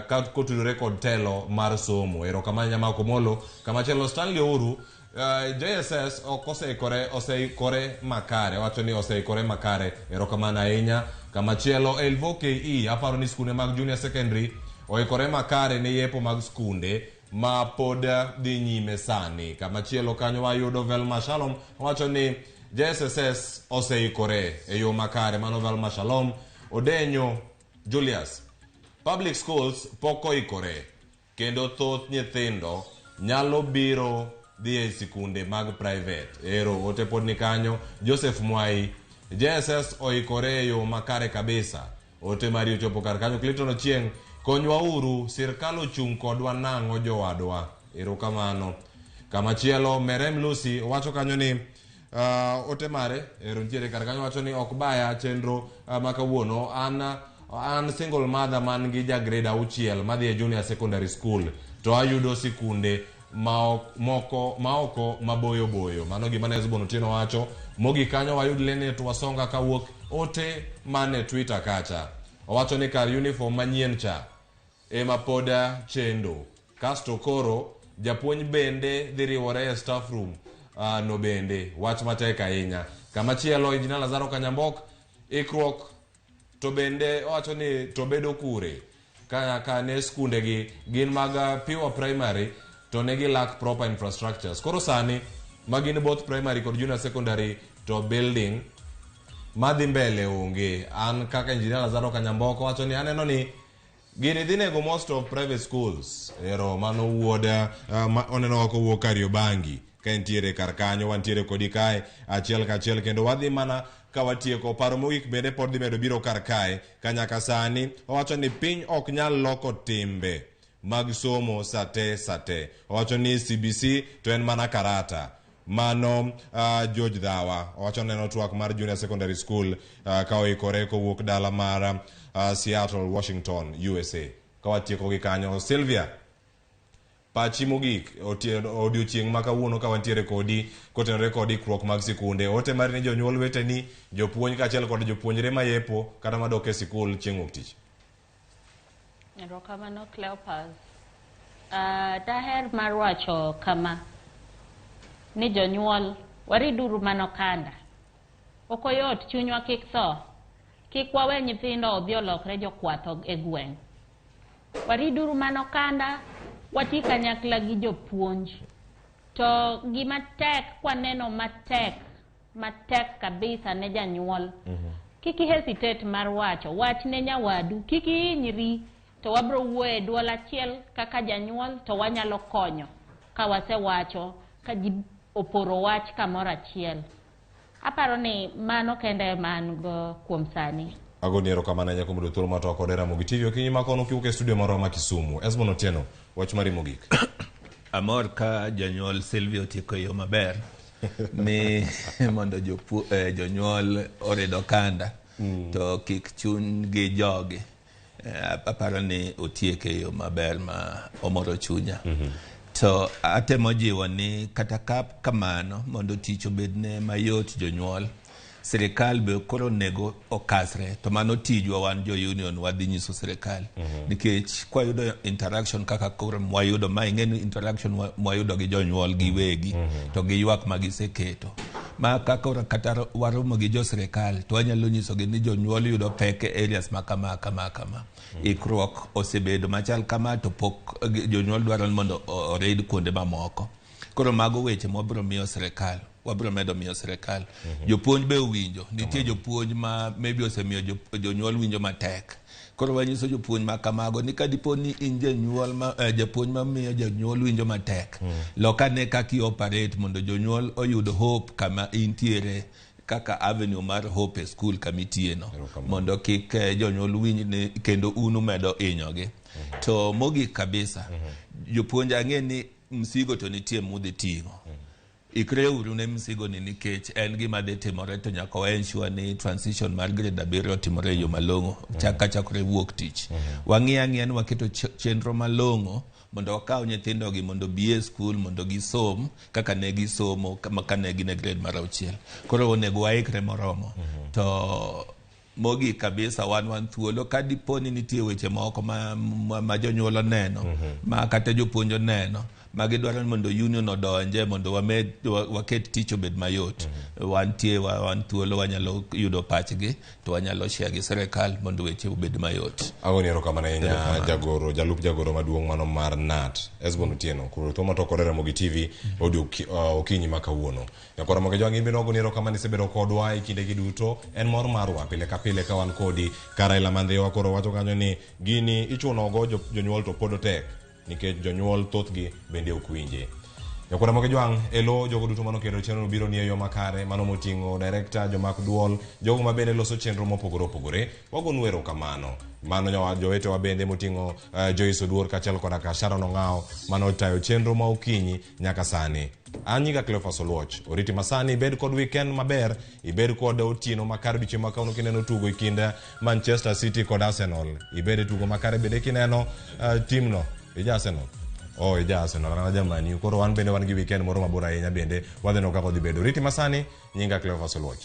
ka kotudore kod telo mar somo. Erokamano mako molo. Kama chielo Stanley Ouru JSS oseikore makare. Wacho ni oseikore makare. Erokamano ahinya. Kama chielo Elvo KE aparo ni skunde mag junior secondary oikore makare ne yepo mag skunde ma pod dhi nyime sani. Kama chielo kanyo wayudo Velma Shalom wacho ni JSS oseikore e yo makare. Mano Velma Shalom. Odenyo Julius, public schools pok oikore kendo thoth nyithindo nyalo biro dhi e sikunde mag private. Ero ote pod ni kanyo. Joseph Mwai, JSS oikore e yo makare kabisa. Ote mari ochopo kar kanyo. Clinton Ochieng, konywa uru, sirkal ochung' kodwa nang'o jowadwa. Erokamano. Kama chielo Merem Lucy wacho kanyo ni ote mare ntiere kar kanyo wacho ni ok baya chenro makawuono. An single mother man gi ja grade 6 madhi e junior secondary school to ayudo sikunde maoko maboyo boyo. Mano gima Nesbon Otieno wacho. Mogi kanyo wayud Lenet Wasonga kawuok ote mane Twitter kacha. Owacho ni kar uniform manyien cha ema poda chendo. Kasto koro japuonj bende dhi riwore e staff room no bende. Wach matek ahinya. Kama chielo Injinia Lazaro Kanyambok ikruok to bende wacho ni to bedo kure ka ne skunde gi gin mag pure primary to ne gi lack proper infrastructures. Koro sani magin both primary kod junior secondary to building madhi mbele onge. An kaka Injinia Lazaro Kanyamboko wacho ni aneno ni gini dhi nego most of private schools. Ero mano wuoda oneno wako wuok Kariobangi ka entiere kar kanyo. Wantiere kodi kae achiel kachiel kendo wadhi mana ka watieko. Paro mogik bende pod dhi medo biro kar kae ka nyaka sani owacho ni piny ok nyal loko timbe mag somo sate. Owacho ni CBC to en mana karata. Mano George Dhawa owacho neno twak mar junior secondary school ka oikore kowuok dala mar Seattle, Washington, USA. Ka watieko gi kanyo Sylvia pachi mogik odiochieng' makawuono ka wantiere kodi kotenore kod ikruok mag sikunde. Ote mari ni jonyuol weteni, jopuonj kaachiel kod jopuonjre mayepo kata madok e sikul chieng' wuok tich. Erokamano Cleopas. Daher mar wacho kama ni jonyuol wariduru manokanda. Ok oyot, chunywa kik tho. Kik wawe nyithindo odhi olokre jokwath e gweng'. Wariduru manokanda. Wati kanyakla gi jopuonj. To gima tek kwaneno matek kabisa ne janyuol. Kiki hesitate mar wacho. Wach ne nyawadu. Kiki hinyri. To wabro wuoye duol achiel kaka janyuol to wanyalo konyo. Ka wase wacho ka ji oporo wach kamoro achiel. Aparo ni mano kende man go kuom sani. Agoni erokamano ahinya kuom yudo thuolo mar twak kod Ramogi TV okinyi makono kiwuok e studio marwa ma Kisumu. Esbon Otieno, wach mari mogik. Amor ka janyuol Sylvia otieko yo maber ni mondo jonyuol oredo kanda to kik chuny gi jogi. Aparo ni otieke yo maber ma omoro chunya. To atemo jiwo ni kata kamano mondo tich obedne mayot jonyuol. Sirikal be koro nego okasre to mano tijwa wan jo union wadhi nyiso sirikal. Nikech kwa yudo interaction kaka koro mwayudo ma ing'eni interaction mwayudo gi jonyuol gi wegi to gi ywak magiseketo. Ma kaka kata waromo gi jo sirikal to wanyalo nyiso gi ni jonyuol yudo pek e areas makama. Ikruok osebedo machal kama to pok jonyuol dwaro mondo ored kuonde mamoko. Koro mago weche mwabro miyo sirikal. Wabro medo miyo sirikal. Jopuonj be winjo. Nitie jopuonj ma maybe osemiyo jonyuol winjo matek. Koro wanyiso jopuonj ma kamago ni kadipo ni in janyuol japuonj ma miyo jonyuol winjo matek. Lokane kaki operate mondo jonyuol oyud hope kama intiere kaka avenue mar hope e school kamitie no. Mondo kik jonyuol winj ni kendo unu medo inyogi. To mogik kabisa. Jopuonj ang'e ni msigo to nitie mudhi ting'o. Ikre uru ne msigo ni nikech en gima dhi timore to nyaka wa ensure ni transition mar grade 7 timore yo malong'o chakore wuok tich. Wang'i ang'e ni waketo chenro malong'o mondo wakaw nyithindogi mondo bi e skul mondo gisom kaka ne gisomo ka ne gin e grade mar 6. Koro onego waikre moromo. To mogik kabisa wan thuolo ka dipo ni nitie weche moko ma jonyuol oneno ma kata jopuonj oneno ma gidwaro mondo union odonje mondo waket tich obed mayot. Wan thuolo wanyalo yudo pachgi to wanyalo share gi sirikal mondo weche obed mayot. Agoni erokamano ahinya jalup jagoro maduong' mano mar NAT Esbon Otieno. Koro to matokore Ramogi TV audio okinyi ma kawuono. Nyakora Ramogi jwangi bino agoni erokamano isebedo kodwa e kinde gi duto. En mor marwa pile ka pile ka wan kodi Karaila Mandhiwa koro wacho kanyo ni gini ichuno go jonyuol to pod tek nikech jonyuol thothgi bende ok winje. Nyakora Ramogi jwang elo jogo duto mano kero chenro biro ni e yo makare mano moting'o director jomak duol jogo ma bende loso chenro mopogore opogore wagonu erokamano. Mano jowetewa bende moting'o Joyce Oduor kaachiel koda ka Sharon Ong'ao mano tayo chenro ma okinyi nyaka sani. Anyiga Cleophas Oluoch oriti masani ibed kod weekend maber ibed kod otieno makare diche makauno kineno tugo e kind Manchester City kod Arsenal ibed tugo makare bende kineno timno ija Arsenal ija Arsenal na jamani koro wan bende wan gi weekend moro mabor ahinya bende wadheno kako dhi bedo. Oriti masani nyinga Cleophas Oluoch.